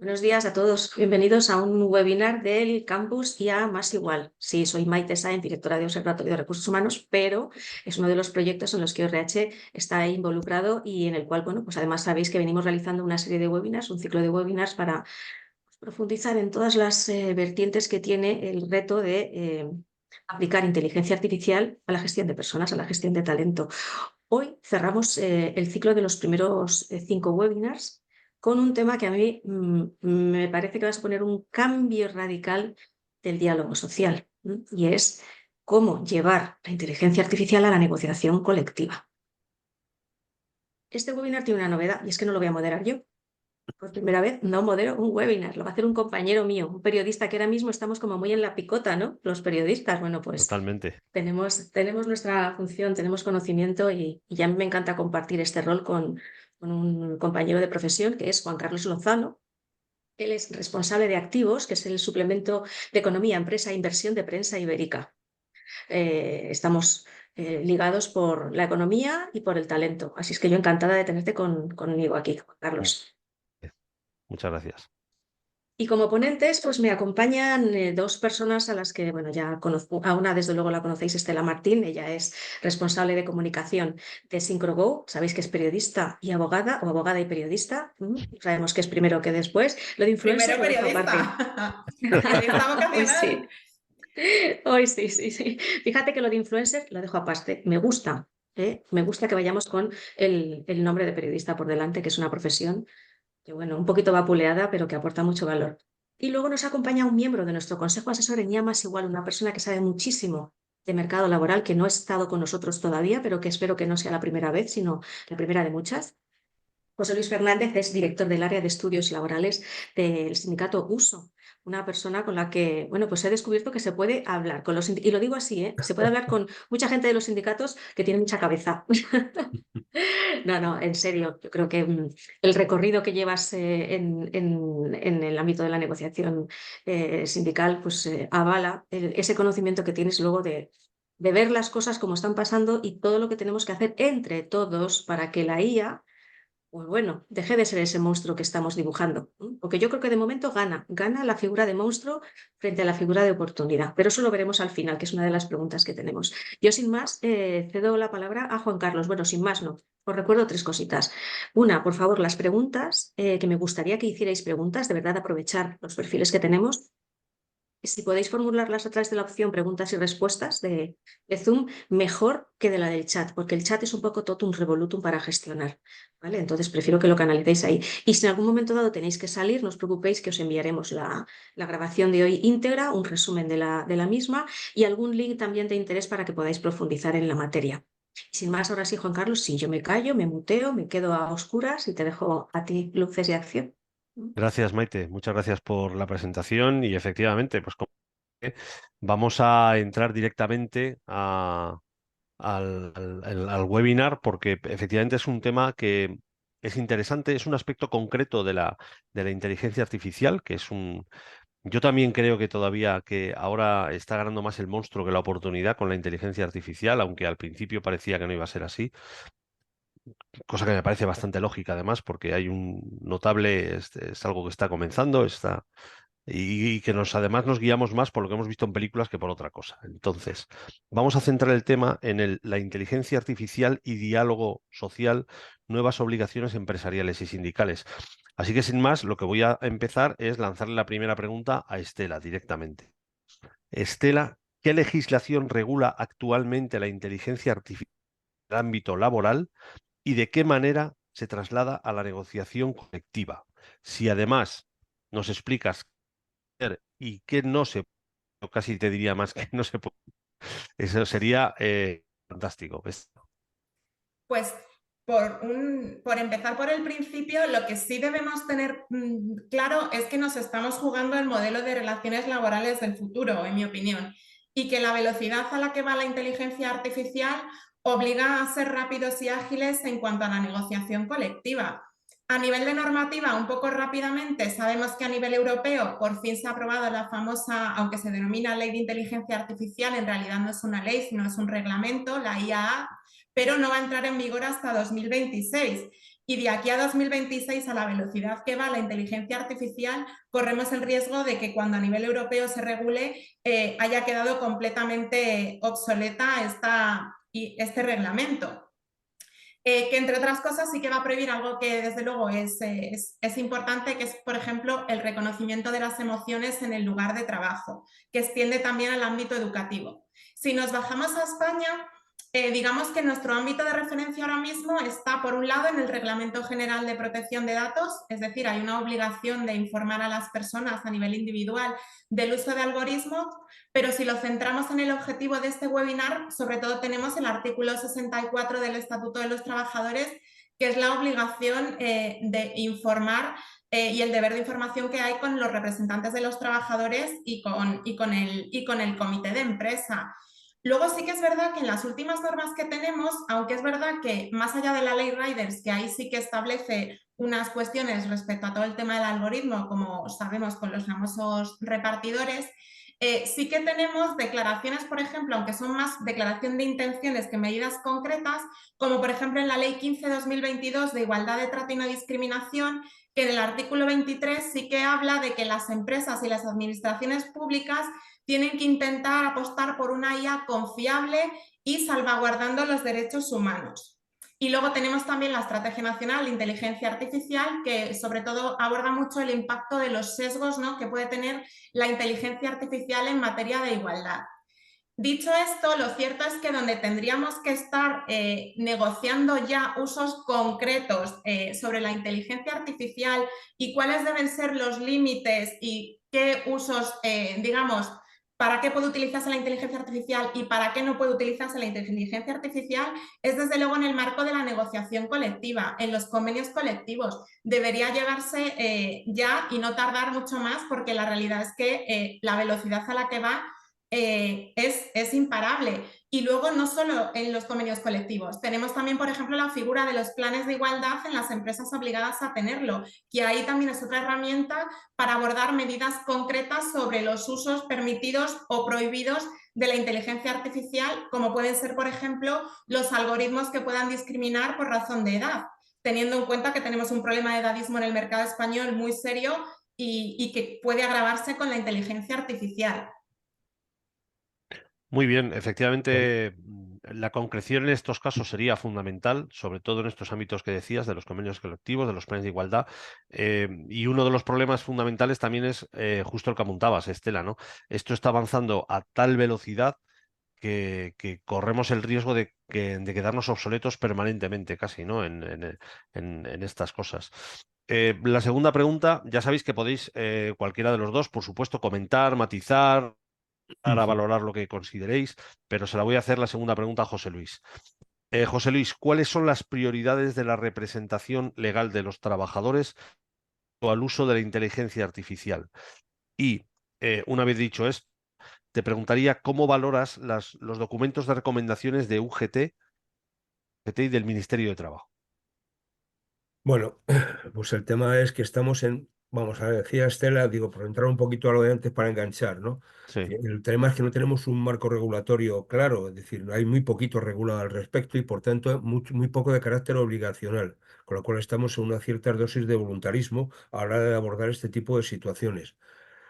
Buenos días a todos. Bienvenidos a un webinar del campus IA Más Igual. Sí, soy Maite Sáenz, directora de Observatorio de Recursos Humanos, pero es uno de los proyectos en los que ORH está involucrado y en el cual, bueno, pues además sabéis que venimos realizando una serie de webinars, un ciclo de webinars para profundizar en todas las vertientes que tiene el reto de aplicar inteligencia artificial a la gestión de personas, a la gestión de talento. Hoy cerramos el ciclo de los primeros 5 webinars con un tema que a mí me parece que va a suponer un cambio radical del diálogo social, y es cómo llevar la inteligencia artificial a la negociación colectiva. Este webinar tiene una novedad y es que no lo voy a moderar yo. Por primera vez no modero un webinar, lo va a hacer un compañero mío, un periodista que ahora mismo estamos como muy en la picota, ¿no? Los periodistas, bueno, pues Totalmente. tenemos nuestra función, tenemos conocimiento y ya me encanta compartir este rol con un compañero de profesión que es Juan Carlos Lozano. Él es responsable de activos, que es el suplemento de economía, empresa e inversión de Prensa Ibérica. Estamos ligados por la economía y por el talento. Así es que yo encantada de tenerte conmigo aquí, Juan Mm, Carlos. Muchas gracias. Y como ponentes, pues me acompañan dos personas a las que, bueno, ya conozco. A una, desde luego, la conocéis, Estela Martín. Ella es responsable de comunicación de SyncroGo. Sabéis que es periodista y abogada, o abogada y periodista. Sabemos que es primero que después. Lo de influencer Primero lo dejo aparte. periodista. Periodista Hoy vocacional. sí, hoy sí, sí, sí. Fíjate que lo de influencer lo dejo aparte. Me gusta, ¿eh? Me gusta que vayamos con el nombre de periodista por delante, que es una profesión que bueno, un poquito vapuleada, pero que aporta mucho valor. Y luego nos acompaña un miembro de nuestro consejo asesor en Más Igual, una persona que sabe muchísimo de mercado laboral, que no ha estado con nosotros todavía, pero que espero que no sea la primera vez, sino la primera de muchas. José Luis Fernández es director del área de estudios laborales del sindicato USO, una persona con la que, bueno, pues he descubierto que se puede hablar con los y lo digo así, ¿eh? Se puede hablar con mucha gente de los sindicatos que tiene mucha cabeza. No, no, en serio, yo creo que el recorrido que llevas en el ámbito de la negociación sindical, pues avala ese conocimiento que tienes luego de ver las cosas como están pasando y todo lo que tenemos que hacer entre todos para que la IA, pues bueno, deje de ser ese monstruo que estamos dibujando. Porque yo creo que de momento gana la figura de monstruo frente a la figura de oportunidad. Pero eso lo veremos al final, que es una de las preguntas que tenemos. Yo sin más cedo la palabra a Juan Carlos. Bueno, sin más no. Os recuerdo 3 cositas. Una, por favor, las preguntas, que me gustaría que hicierais preguntas, de verdad aprovechar los perfiles que tenemos. Si podéis formularlas a través de la opción preguntas y respuestas de Zoom, mejor que de la del chat, porque el chat es un poco totum revolutum para gestionar, ¿vale? Entonces prefiero que lo canalicéis ahí. Y si en algún momento dado tenéis que salir, no os preocupéis que os enviaremos la grabación de hoy íntegra, un resumen de la misma y algún link también de interés para que podáis profundizar en la materia. Sin más, ahora sí, Juan Carlos, sí, yo me callo, me muteo, me quedo a oscuras y te dejo a ti luces de acción. Gracias, Maite. Muchas gracias por la presentación y efectivamente, pues como que vamos a entrar directamente al webinar porque efectivamente es un tema que es interesante, es un aspecto concreto de la inteligencia artificial, que es un... Yo también creo que todavía que ahora está ganando más el monstruo que la oportunidad con la inteligencia artificial, aunque al principio parecía que no iba a ser así. Cosa que me parece bastante lógica además, porque hay un notable, es algo que está comenzando, y que además nos guiamos más por lo que hemos visto en películas que por otra cosa. Entonces, vamos a centrar el tema en la inteligencia artificial y diálogo social, nuevas obligaciones empresariales y sindicales. Así que sin más, lo que voy a empezar es lanzarle la primera pregunta a Estela directamente. Estela, ¿qué legislación regula actualmente la inteligencia artificial en el ámbito laboral? ¿Y de qué manera se traslada a la negociación colectiva? Si además nos explicas qué hacer y qué no se puede, o casi te diría más que no se puede, eso sería fantástico. Pues por empezar por el principio, lo que sí debemos tener claro es que nos estamos jugando el modelo de relaciones laborales del futuro, en mi opinión, y que la velocidad a la que va la inteligencia artificial obliga a ser rápidos y ágiles en cuanto a la negociación colectiva. A nivel de normativa, un poco rápidamente, sabemos que a nivel europeo por fin se ha aprobado la famosa, aunque se denomina Ley de Inteligencia Artificial, en realidad no es una ley, sino es un reglamento, la IAA, pero no va a entrar en vigor hasta 2026. y de aquí a 2026, a la velocidad que va la inteligencia artificial, corremos el riesgo de que cuando a nivel europeo se regule haya quedado completamente obsoleta este reglamento. Que entre otras cosas sí que va a prohibir algo que desde luego es importante, que es, por ejemplo, el reconocimiento de las emociones en el lugar de trabajo, que extiende también al ámbito educativo. Si nos bajamos a España, digamos que nuestro ámbito de referencia ahora mismo está, por un lado, en el Reglamento General de Protección de Datos, es decir, hay una obligación de informar a las personas a nivel individual del uso de algoritmos, pero si lo centramos en el objetivo de este webinar, sobre todo tenemos el artículo 64 del Estatuto de los Trabajadores, que es la obligación de informar y el deber de información que hay con los representantes de los trabajadores y con el comité de empresa. Luego sí que es verdad que en las últimas normas que tenemos, aunque es verdad que más allá de la ley Riders, que ahí sí que establece unas cuestiones respecto a todo el tema del algoritmo, como sabemos con los famosos repartidores, sí que tenemos declaraciones, por ejemplo, aunque son más declaración de intenciones que medidas concretas, como por ejemplo en la Ley 15/2022 de Igualdad de Trato y No Discriminación, que en el artículo 23 sí que habla de que las empresas y las administraciones públicas tienen que intentar apostar por una IA confiable y salvaguardando los derechos humanos. Y luego tenemos también la Estrategia Nacional de Inteligencia Artificial, que sobre todo aborda mucho el impacto de los sesgos, ¿no?, que puede tener la inteligencia artificial en materia de igualdad. Dicho esto, lo cierto es que donde tendríamos que estar negociando ya usos concretos sobre la inteligencia artificial y cuáles deben ser los límites y qué usos, digamos, para qué puede utilizarse la inteligencia artificial y para qué no puede utilizarse la inteligencia artificial, es desde luego en el marco de la negociación colectiva, en los convenios colectivos. Debería llegarse ya y no tardar mucho más, porque la realidad es que la velocidad a la que va es imparable. Y luego no solo en los convenios colectivos, tenemos también, por ejemplo, la figura de los planes de igualdad en las empresas obligadas a tenerlo, que ahí también es otra herramienta para abordar medidas concretas sobre los usos permitidos o prohibidos de la inteligencia artificial, como pueden ser, por ejemplo, los algoritmos que puedan discriminar por razón de edad, teniendo en cuenta que tenemos un problema de edadismo en el mercado español muy serio y que puede agravarse con la inteligencia artificial. Muy bien, efectivamente, la concreción en estos casos sería fundamental, sobre todo en estos ámbitos que decías, de los convenios colectivos, de los planes de igualdad. Y uno de los problemas fundamentales también es justo el que apuntabas, Estela, ¿no? Esto está avanzando a tal velocidad que corremos el riesgo de quedarnos obsoletos permanentemente, casi, ¿no? En estas cosas. La segunda pregunta, ya sabéis que podéis, cualquiera de los dos, por supuesto, comentar, matizar, a valorar lo que consideréis, pero se la voy a hacer la segunda pregunta a José Luis. José Luis, ¿cuáles son las prioridades de la representación legal de los trabajadores o al uso de la inteligencia artificial? Y una vez dicho esto, te preguntaría cómo valoras los documentos de recomendaciones de UGT y del Ministerio de Trabajo. Bueno, pues el tema es que estamos vamos a ver, decía Estela, digo, por entrar un poquito a lo de antes para enganchar, ¿no? Sí. El tema es que no tenemos un marco regulatorio claro, es decir, hay muy poquito regulado al respecto y por tanto muy poco de carácter obligacional, con lo cual estamos en una cierta dosis de voluntarismo a la hora de abordar este tipo de situaciones.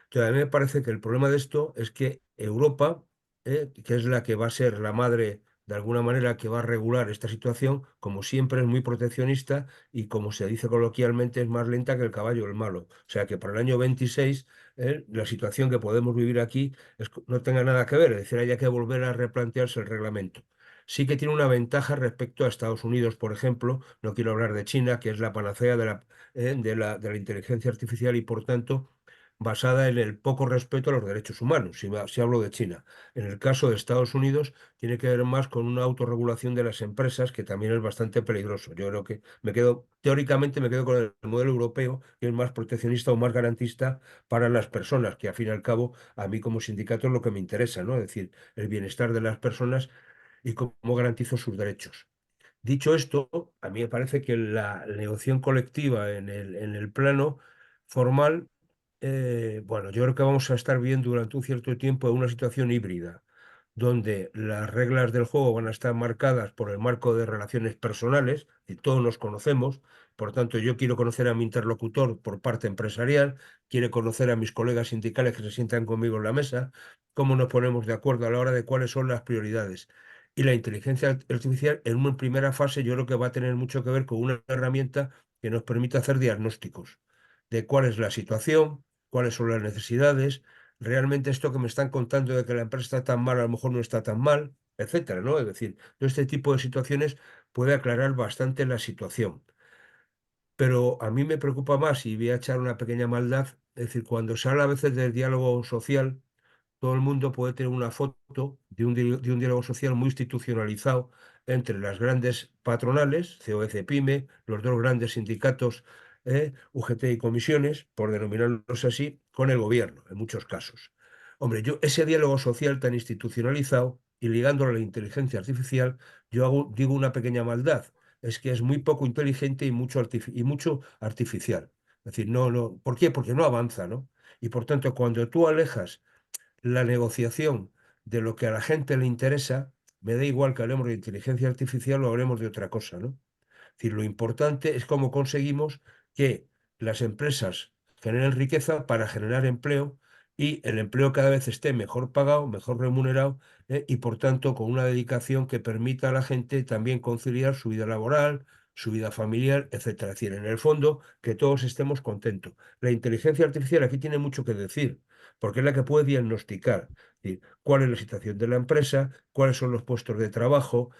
Entonces, a mí me parece que el problema de esto es que Europa, que es la que va a ser la madre de alguna manera que va a regular esta situación, como siempre es muy proteccionista y como se dice coloquialmente es más lenta que el caballo el malo. O sea que para el año 26 la situación que podemos vivir aquí no tenga nada que ver, es decir, haya que volver a replantearse el reglamento. Sí que tiene una ventaja respecto a Estados Unidos, por ejemplo, no quiero hablar de China, que es la panacea de la inteligencia artificial y por tanto basada en el poco respeto a los derechos humanos, si hablo de China. En el caso de Estados Unidos, tiene que ver más con una autorregulación de las empresas, que también es bastante peligroso. Yo creo que teóricamente me quedo con el modelo europeo, que es más proteccionista o más garantista para las personas, que al fin y al cabo, a mí como sindicato es lo que me interesa, ¿no? Es decir, el bienestar de las personas y cómo garantizo sus derechos. Dicho esto, a mí me parece que la negociación colectiva en el plano formal, bueno, yo creo que vamos a estar viendo durante un cierto tiempo una situación híbrida, donde las reglas del juego van a estar marcadas por el marco de relaciones personales, y todos nos conocemos. Por tanto, yo quiero conocer a mi interlocutor por parte empresarial, quiero conocer a mis colegas sindicales que se sientan conmigo en la mesa, cómo nos ponemos de acuerdo a la hora de cuáles son las prioridades. Y la inteligencia artificial, en una primera fase, yo creo que va a tener mucho que ver con una herramienta que nos permite hacer diagnósticos de cuál es la situación, cuáles son las necesidades, realmente esto que me están contando de que la empresa está tan mal, a lo mejor no está tan mal, etcétera, ¿no? Es decir, todo este tipo de situaciones puede aclarar bastante la situación. Pero a mí me preocupa más, y voy a echar una pequeña maldad, es decir, cuando se habla a veces del diálogo social, todo el mundo puede tener una foto de un diálogo social muy institucionalizado entre las grandes patronales, COE, PYME, los dos grandes sindicatos, UGT y comisiones, por denominarlos así, con el gobierno, en muchos casos. Hombre, yo ese diálogo social tan institucionalizado y ligándolo a la inteligencia artificial, digo una pequeña maldad, es que es muy poco inteligente y mucho artificial. Es decir, no, ¿por qué? Porque no avanza, ¿no? Y por tanto, cuando tú alejas la negociación de lo que a la gente le interesa, me da igual que hablemos de inteligencia artificial o hablemos de otra cosa, ¿no? Es decir, lo importante es cómo conseguimos que las empresas generen riqueza para generar empleo y el empleo cada vez esté mejor pagado, mejor remunerado, y por tanto con una dedicación que permita a la gente también conciliar su vida laboral, su vida familiar, etcétera. Es decir, en el fondo, que todos estemos contentos. La inteligencia artificial aquí tiene mucho que decir, porque es la que puede diagnosticar, es decir, cuál es la situación de la empresa, cuáles son los puestos de trabajo,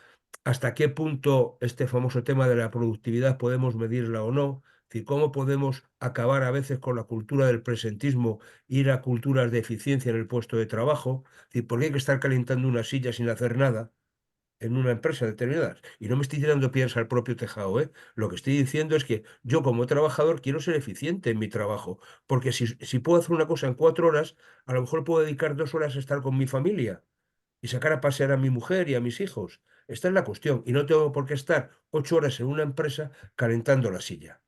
hasta qué punto este famoso tema de la productividad podemos medirla o no. Es decir, cómo podemos acabar a veces con la cultura del presentismo, ir a culturas de eficiencia en el puesto de trabajo. Es decir, ¿por qué hay que estar calentando una silla sin hacer nada en una empresa determinada? Y no me estoy tirando piedras al propio tejado, ¿eh? Lo que estoy diciendo es que yo como trabajador quiero ser eficiente en mi trabajo, porque si puedo hacer una cosa en 4 horas, a lo mejor puedo dedicar 2 horas a estar con mi familia y sacar a pasear a mi mujer y a mis hijos. Esta es la cuestión. Y no tengo por qué estar 8 horas en una empresa calentando la silla,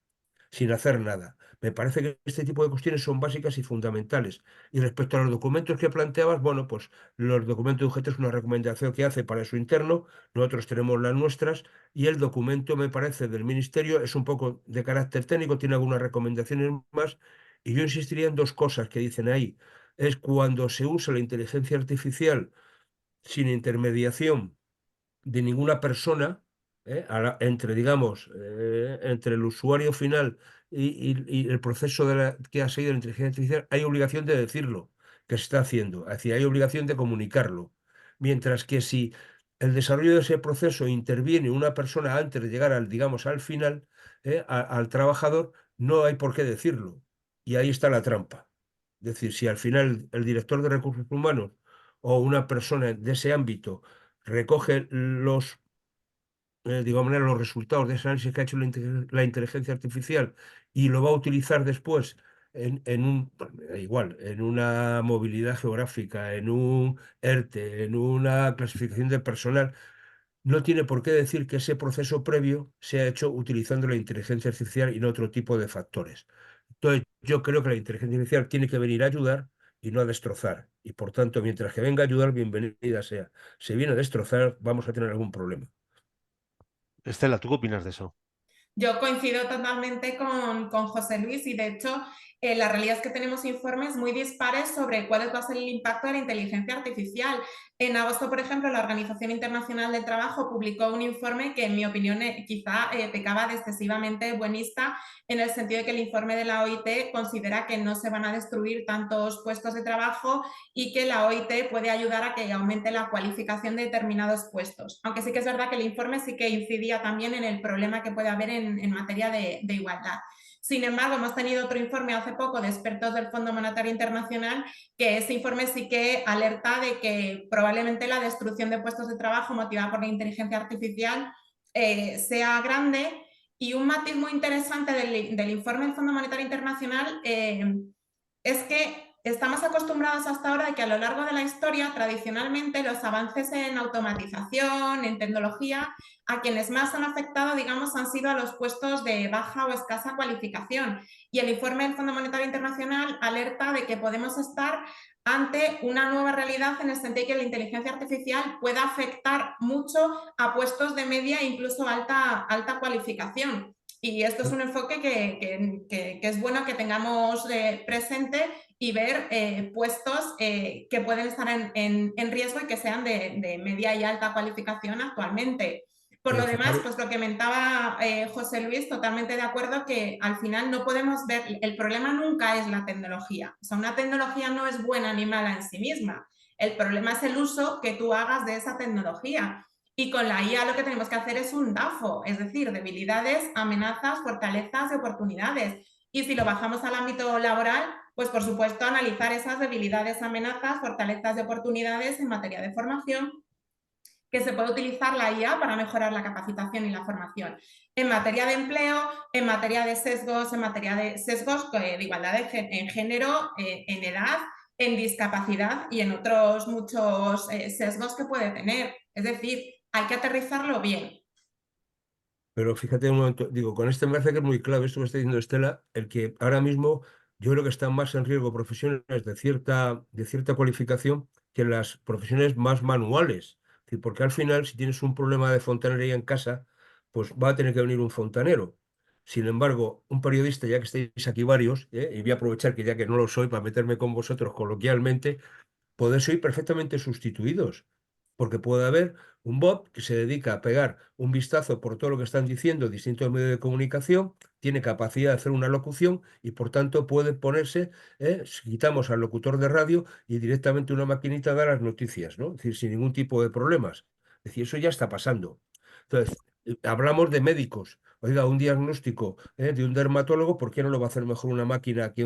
sin hacer nada. Me parece que este tipo de cuestiones son básicas y fundamentales. Y respecto a los documentos que planteabas, bueno, pues los documentos de UGT es una recomendación que hace para su interno, nosotros tenemos las nuestras, y el documento, me parece, del Ministerio es un poco de carácter técnico, tiene algunas recomendaciones más, y yo insistiría en 2 cosas que dicen ahí. Es cuando se usa la inteligencia artificial sin intermediación de ninguna persona, entre, digamos, entre el usuario final y el proceso que ha seguido la inteligencia artificial, hay obligación de decirlo que se está haciendo, es decir, hay obligación de comunicarlo. Mientras que si el desarrollo de ese proceso interviene una persona antes de llegar al, digamos, al final, al trabajador, no hay por qué decirlo. Y ahí está la trampa. Es decir, si al final el director de recursos humanos o una persona de ese ámbito recoge digamos, los resultados de ese análisis que ha hecho la inteligencia artificial y lo va a utilizar después igual, en una movilidad geográfica, en un ERTE, en una clasificación de personal, no tiene por qué decir que ese proceso previo se ha hecho utilizando la inteligencia artificial y no otro tipo de factores. Entonces, yo creo que la inteligencia artificial tiene que venir a ayudar y no a destrozar. Y por tanto, mientras que venga a ayudar, bienvenida sea. Si viene a destrozar, vamos a tener algún problema. Estela, ¿tú qué opinas de eso? Yo coincido totalmente con José Luis y de hecho la realidad es que tenemos informes muy dispares sobre cuál va a ser el impacto de la inteligencia artificial. En agosto, por ejemplo, la Organización Internacional del Trabajo publicó un informe que en mi opinión quizá pecaba de excesivamente buenista en el sentido de que el informe de la OIT considera que no se van a destruir tantos puestos de trabajo y que la OIT puede ayudar a que aumente la cualificación de determinados puestos. Aunque sí que es verdad que el informe sí que incidía también en el problema que puede haber en materia de igualdad. Sin embargo, hemos tenido otro informe hace poco de expertos del Fondo Monetario Internacional que ese informe sí que alerta de que probablemente la destrucción de puestos de trabajo motivada por la inteligencia artificial sea grande. Y un matiz muy interesante del informe del Fondo Monetario Internacional es que estamos acostumbrados hasta ahora de que a lo largo de la historia, tradicionalmente, los avances en automatización, en tecnología, a quienes más han afectado, digamos, han sido a los puestos de baja o escasa cualificación. Y el informe del Fondo Monetario Internacional alerta de que podemos estar ante una nueva realidad en el sentido de que la inteligencia artificial pueda afectar mucho a puestos de media e incluso alta cualificación. Y esto es un enfoque que es bueno que tengamos presente y ver puestos que pueden estar en riesgo y que sean de media y alta cualificación actualmente. Por Pero lo demás, fijaros, pues lo que comentaba José Luis, totalmente de acuerdo que al final no podemos ver, el problema nunca es la tecnología. O sea, una tecnología no es buena ni mala en sí misma. El problema es el uso que tú hagas de esa tecnología. Y con la IA lo que tenemos que hacer es un DAFO, es decir, debilidades, amenazas, fortalezas y oportunidades. Y si lo bajamos al ámbito laboral, pues por supuesto analizar esas debilidades, amenazas, fortalezas y oportunidades en materia de formación, que se puede utilizar la IA para mejorar la capacitación y la formación. En materia de empleo, en materia de sesgos, de igualdad en género, en edad, en discapacidad y en otros muchos sesgos que puede tener. Es decir, hay que aterrizarlo bien. pero fíjate un momento, digo, con este me parece que es muy clave esto que está diciendo Estela, el que ahora mismo yo creo que están más en riesgo profesiones de cierta cualificación que las profesiones más manuales. Es decir, porque al final, si tienes un problema de fontanería en casa, pues va a tener que venir un fontanero. Sin embargo, un periodista, ya que estáis aquí varios, y voy a aprovechar que ya que no lo soy para meterme con vosotros coloquialmente, podéis ser perfectamente sustituidos, porque puede haber un bot que se dedica a pegar un vistazo por todo lo que están diciendo distintos medios de comunicación, tiene capacidad de hacer una locución y por tanto puede ponerse, si quitamos al locutor de radio y directamente una maquinita da las noticias, ¿no? Es decir, sin ningún tipo de problemas. Es decir, eso ya está pasando. Entonces, hablamos de médicos. Oiga, un diagnóstico, de un dermatólogo, ¿por qué no lo va a hacer mejor una máquina que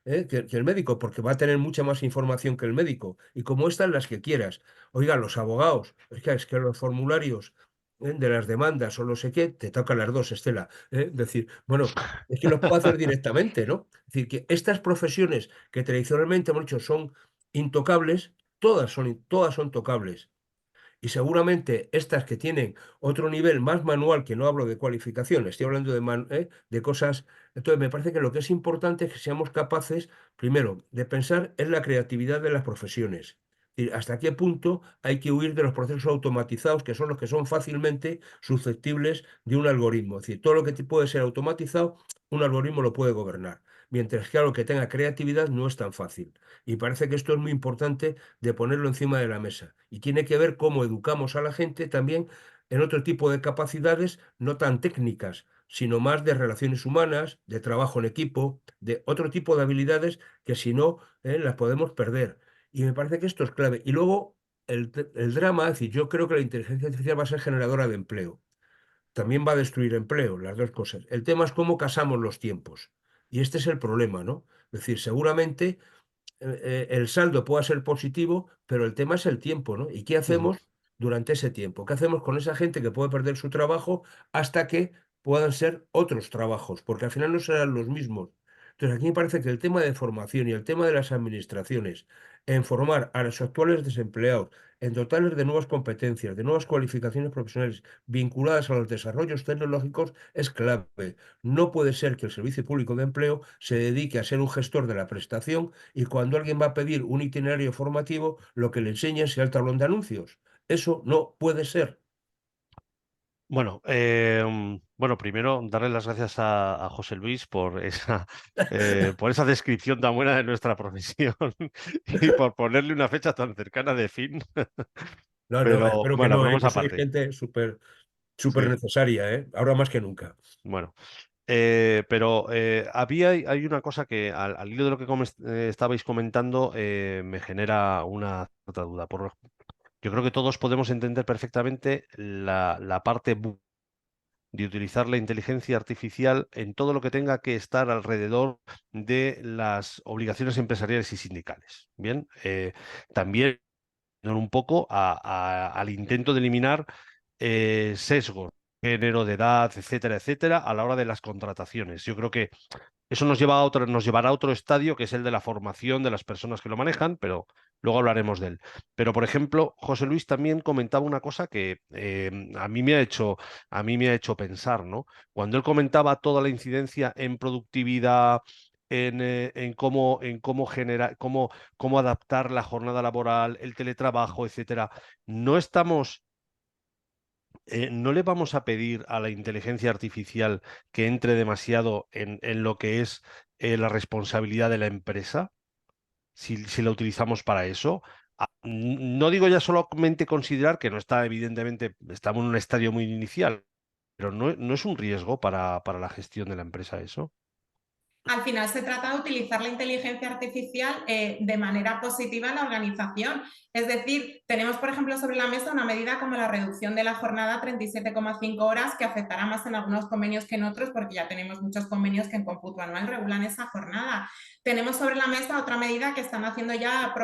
el médico? Porque va a tener mucha más información que el médico. Y como estas, las que quieras. Oiga, los abogados, es que los formularios, de las demandas o no sé qué, te tocan las dos, Estela. Decir, bueno, es que los puedo hacer directamente, ¿no? Es decir, que estas profesiones que tradicionalmente hemos dicho son intocables, todas son tocables. Y seguramente estas que tienen otro nivel más manual, que no hablo de cualificación, estoy hablando de cosas. Entonces, me parece que lo que es importante es que seamos capaces, primero, de pensar en la creatividad de las profesiones. Y hasta qué punto hay que huir de los procesos automatizados, que son los que son fácilmente susceptibles de un algoritmo. Es decir, todo lo que puede ser automatizado, un algoritmo lo puede gobernar. Mientras que algo que tenga creatividad no es tan fácil. Y parece que esto es muy importante de ponerlo encima de la mesa. Y tiene que ver cómo educamos a la gente también en otro tipo de capacidades, no tan técnicas, sino más de relaciones humanas, de trabajo en equipo, de otro tipo de habilidades que si no, las podemos perder. Y me parece que esto es clave. Y luego el drama, es decir, yo creo que la inteligencia artificial va a ser generadora de empleo. También va a destruir empleo, las dos cosas. El tema es cómo casamos los tiempos. Y este es el problema, ¿no? Es decir, seguramente el saldo pueda ser positivo, pero el tema es el tiempo, ¿no? ¿Y qué Ujú. hacemos durante ese tiempo? ¿Qué hacemos con esa gente que puede perder su trabajo hasta que puedan ser otros trabajos? Porque al final no serán los mismos. Entonces, aquí me parece que el tema de formación y el tema de las administraciones, en formar a los actuales desempleados, en dotarles de nuevas competencias, de nuevas cualificaciones profesionales vinculadas a los desarrollos tecnológicos, es clave. No puede ser que el Servicio Público de Empleo se dedique a ser un gestor de la prestación y cuando alguien va a pedir un itinerario formativo, lo que le enseña es el tablón de anuncios. Eso no puede ser. Bueno, bueno, primero darle las gracias a José Luis por esa descripción tan buena de nuestra profesión y por ponerle una fecha tan cercana de fin. No, no, Pero espero que bueno, no, bromas que soy aparte. gente súper súper Sí, necesaria, ahora más que nunca. bueno. Pero hay una cosa que al hilo de lo que estabais comentando me genera una cierta duda. Yo creo que todos podemos entender perfectamente la parte de utilizar la inteligencia artificial en todo lo que tenga que estar alrededor de las obligaciones empresariales y sindicales. Bien, también un poco al intento de eliminar sesgos género, de edad, etcétera, etcétera, a la hora de las contrataciones. Yo creo que eso nos llevará a otro estadio, que es el de la formación de las personas que lo manejan, pero luego hablaremos de él. Pero, por ejemplo, José Luis también comentaba una cosa que a mí me ha hecho pensar, ¿no? Cuando él comentaba toda la incidencia en productividad, en cómo generar, cómo adaptar la jornada laboral, el teletrabajo, etcétera, no estamos no le vamos a pedir a la inteligencia artificial que entre demasiado en lo que es la responsabilidad de la empresa, si la utilizamos para eso. No digo ya solamente considerar que no está, evidentemente, estamos en un estadio muy inicial, pero no es un riesgo para la gestión de la empresa eso. Al final se trata de utilizar la inteligencia artificial de manera positiva en la organización. Es decir, tenemos, por ejemplo, sobre la mesa una medida como la reducción de la jornada a 37,5 horas, que afectará más en algunos convenios que en otros, porque ya tenemos muchos convenios que en cómputo anual regulan esa jornada. Tenemos sobre la mesa otra medida que están haciendo ya,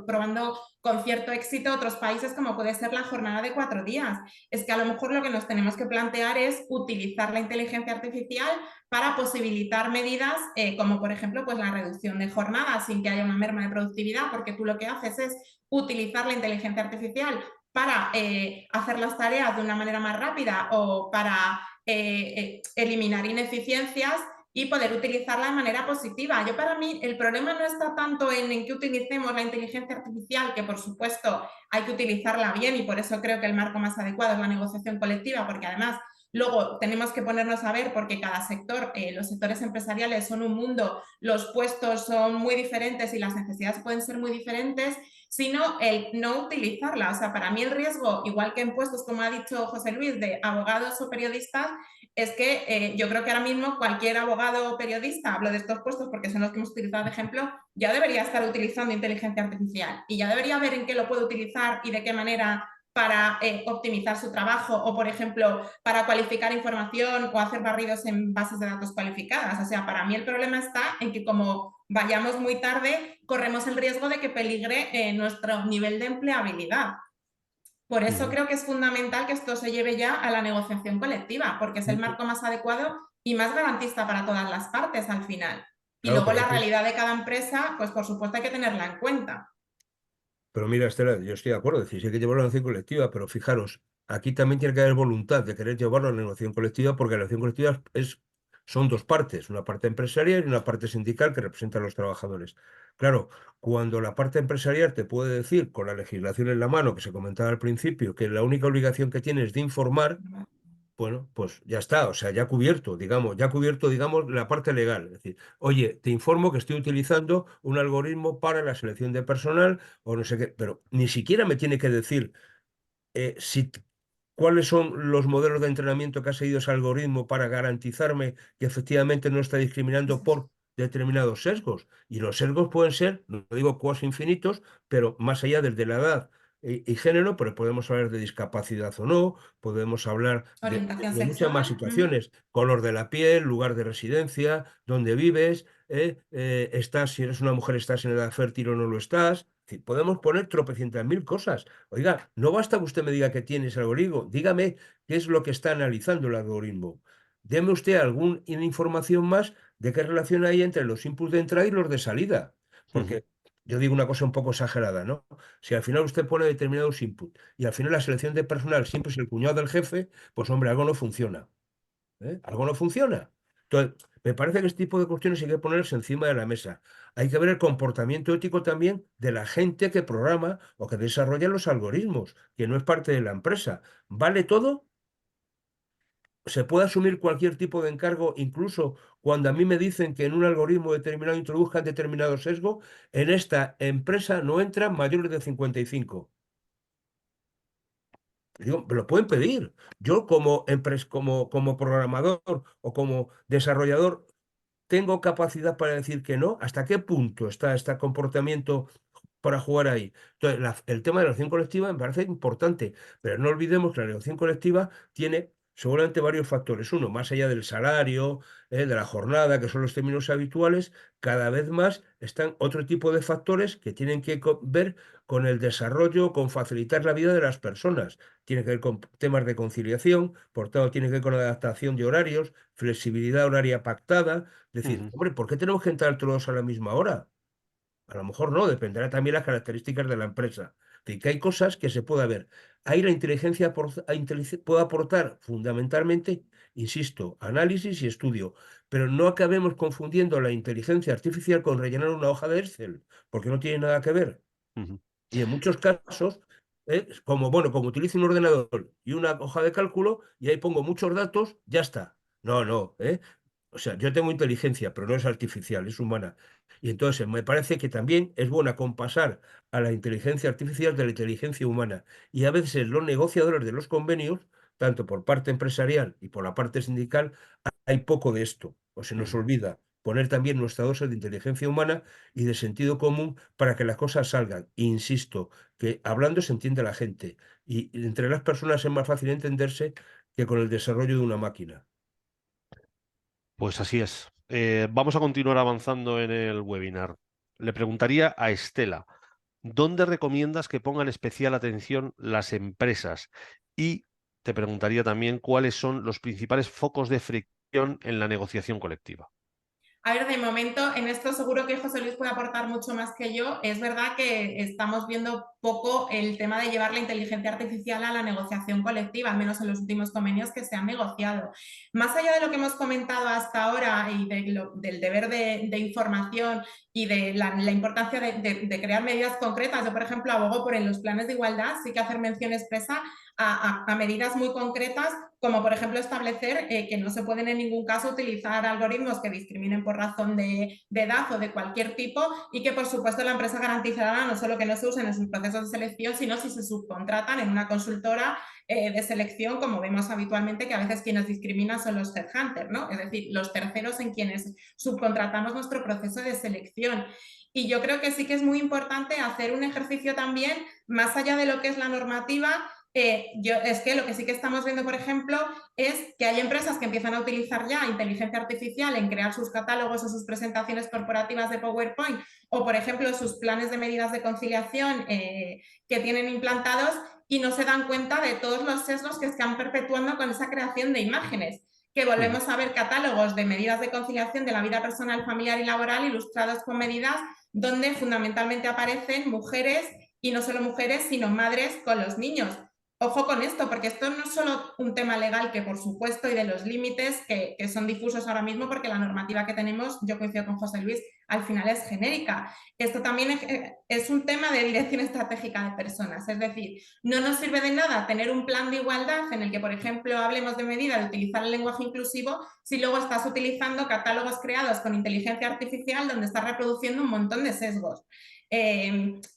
probando con cierto éxito otros países, como puede ser la jornada de 4 días. Es que a lo mejor lo que nos tenemos que plantear es utilizar la inteligencia artificial para posibilitar medidas como por ejemplo pues la reducción de jornada sin que haya una merma de productividad, porque tú lo que haces es utilizar la inteligencia artificial para hacer las tareas de una manera más rápida o para eliminar ineficiencias y poder utilizarla de manera positiva. Yo para mí el problema no está tanto en que utilicemos la inteligencia artificial, que por supuesto hay que utilizarla bien y por eso creo que el marco más adecuado es la negociación colectiva, porque además luego tenemos que ponernos a ver porque cada sector, los sectores empresariales son un mundo, los puestos son muy diferentes y las necesidades pueden ser muy diferentes, sino el no utilizarla. O sea, para mí el riesgo, igual que en puestos, como ha dicho José Luis, de abogados o periodistas, es que yo creo que ahora mismo cualquier abogado o periodista, hablo de estos puestos porque son los que hemos utilizado de ejemplo, ya debería estar utilizando inteligencia artificial y ya debería ver en qué lo puede utilizar y de qué manera para optimizar su trabajo o, por ejemplo, para cualificar información o hacer barridos en bases de datos cualificadas. O sea, para mí el problema está en que como vayamos muy tarde, corremos el riesgo de que peligre nuestro nivel de empleabilidad. Por eso creo que es fundamental que esto se lleve ya a la negociación colectiva, porque es el marco más adecuado y más garantista para todas las partes al final. Y Claro, luego pero la aquí, realidad de cada empresa, pues por supuesto hay que tenerla en cuenta. pero mira, Estela, yo estoy de acuerdo, es decir, sí hay que llevarlo a la negociación colectiva, pero fijaros, aquí también tiene que haber voluntad de querer llevarlo a la negociación colectiva, porque la negociación colectiva son dos partes, una parte empresarial y una parte sindical que representa a los trabajadores. Claro, cuando la parte empresarial te puede decir, con la legislación en la mano, que se comentaba al principio, que la única obligación que tiene es de informar, bueno, pues ya está, o sea, ya cubierto, digamos, la parte legal. Es decir, oye, te informo que estoy utilizando un algoritmo para la selección de personal o no sé qué, pero ni siquiera me tiene que decir si, cuáles son los modelos de entrenamiento que ha seguido ese algoritmo para garantizarme que efectivamente no está discriminando por determinados sesgos. Y los sesgos pueden ser, no digo cuasi infinitos, pero más allá del de la edad y género, pero podemos hablar de discapacidad o no, podemos hablar Orientación de muchas más sexual. situaciones, color de la piel, lugar de residencia, dónde vives, estás, si eres una mujer, estás en edad fértil o no lo estás. Es decir, podemos poner tropecientas mil cosas. Oiga, no basta que usted me diga que tiene ese algoritmo, dígame qué es lo que está analizando el algoritmo. Deme usted alguna información más de qué relación hay entre los inputs de entrada y los de salida. Porque yo digo una cosa un poco exagerada, ¿no? Si al final usted pone determinados inputs y al final la selección de personal siempre es el cuñado del jefe, pues hombre, algo no funciona. ¿Eh? Algo no funciona. Entonces, me parece que este tipo de cuestiones hay que ponerse encima de la mesa. Hay que ver el comportamiento ético también de la gente que programa o que desarrolla los algoritmos, que no es parte de la empresa. ¿Vale todo? ¿Se puede asumir cualquier tipo de encargo, incluso cuando a mí me dicen que en un algoritmo determinado introduzcan determinado sesgo? En esta empresa no entran mayores de 55. Digo, me lo pueden pedir. Yo como programador o como desarrollador tengo capacidad para decir que no. ¿Hasta qué punto está este comportamiento para jugar ahí? Entonces, el tema de la negociación colectiva me parece importante, pero no olvidemos que la negociación colectiva tiene Seguramente varios factores. Uno, más allá del salario, de la jornada, que son los términos habituales, cada vez más están otro tipo de factores que tienen que ver con el desarrollo, con facilitar la vida de las personas. Tiene que ver con temas de conciliación, por tanto, tiene que ver con adaptación de horarios, flexibilidad horaria pactada. Es decir, Ujú, hombre, ¿por qué tenemos que entrar todos a la misma hora? A lo mejor no, dependerá también las características de la empresa. Es decir, que hay cosas que se puede ver. Ahí la inteligencia puede aportar fundamentalmente, insisto, análisis y estudio, pero no acabemos confundiendo la inteligencia artificial con rellenar una hoja de Excel, porque no tiene nada que ver. ujú. Y en muchos casos, como, bueno, como utilizo un ordenador y una hoja de cálculo y ahí pongo muchos datos, ya está. No, no, ¿eh? O sea, yo tengo inteligencia, pero no es artificial, es humana. Y entonces me parece que también es bueno acompasar a la inteligencia artificial de la inteligencia humana. Y a veces los negociadores de los convenios, tanto por parte empresarial y por la parte sindical, hay poco de esto. O se nos Ujú. olvida poner también nuestra dosis de inteligencia humana y de sentido común para que las cosas salgan. Insisto, que hablando se entiende la gente y entre las personas es más fácil entenderse que con el desarrollo de una máquina. Pues así es. Vamos a continuar avanzando en el webinar. Le preguntaría a Estela, ¿dónde recomiendas que pongan especial atención las empresas? Y te preguntaría también cuáles son los principales focos de fricción en la negociación colectiva. A ver, de momento, en esto seguro que José Luis puede aportar mucho más que yo. Es verdad que estamos viendo poco el tema de llevar la inteligencia artificial a la negociación colectiva, al menos en los últimos convenios que se han negociado. Más allá de lo que hemos comentado hasta ahora y del deber de información y de la importancia de crear medidas concretas, yo, por ejemplo, abogo por en los planes de igualdad sí que hacer mención expresa a medidas muy concretas, como por ejemplo establecer que no se pueden en ningún caso utilizar algoritmos que discriminen por razón de edad o de cualquier tipo, y que por supuesto la empresa garantizará no solo que no se usen en sus procesos de selección, sino si se subcontratan en una consultora de selección, como vemos habitualmente que a veces quienes discriminan son los headhunters, ¿no? Es decir, los terceros en quienes subcontratamos nuestro proceso de selección. Y yo creo que sí que es muy importante hacer un ejercicio también, más allá de lo que es la normativa. Es que lo que sí que estamos viendo, por ejemplo, es que hay empresas que empiezan a utilizar ya inteligencia artificial en crear sus catálogos o sus presentaciones corporativas de PowerPoint, o por ejemplo sus planes de medidas de conciliación que tienen implantados, y no se dan cuenta de todos los sesgos que están perpetuando con esa creación de imágenes, que Ujú. volvemos a ver catálogos de medidas de conciliación de la vida personal, familiar y laboral ilustrados con medidas donde fundamentalmente aparecen mujeres, y no solo mujeres, sino madres con los niños. Ojo con esto, porque esto no es solo un tema legal, que por supuesto, y de los límites que son difusos ahora mismo, porque la normativa que tenemos, yo coincido con José Luis, al final es genérica. Esto también es un tema de dirección estratégica de personas, es decir, no nos sirve de nada tener un plan de igualdad en el que, por ejemplo, hablemos de medida de utilizar el lenguaje inclusivo si luego estás utilizando catálogos creados con inteligencia artificial donde estás reproduciendo un montón de sesgos.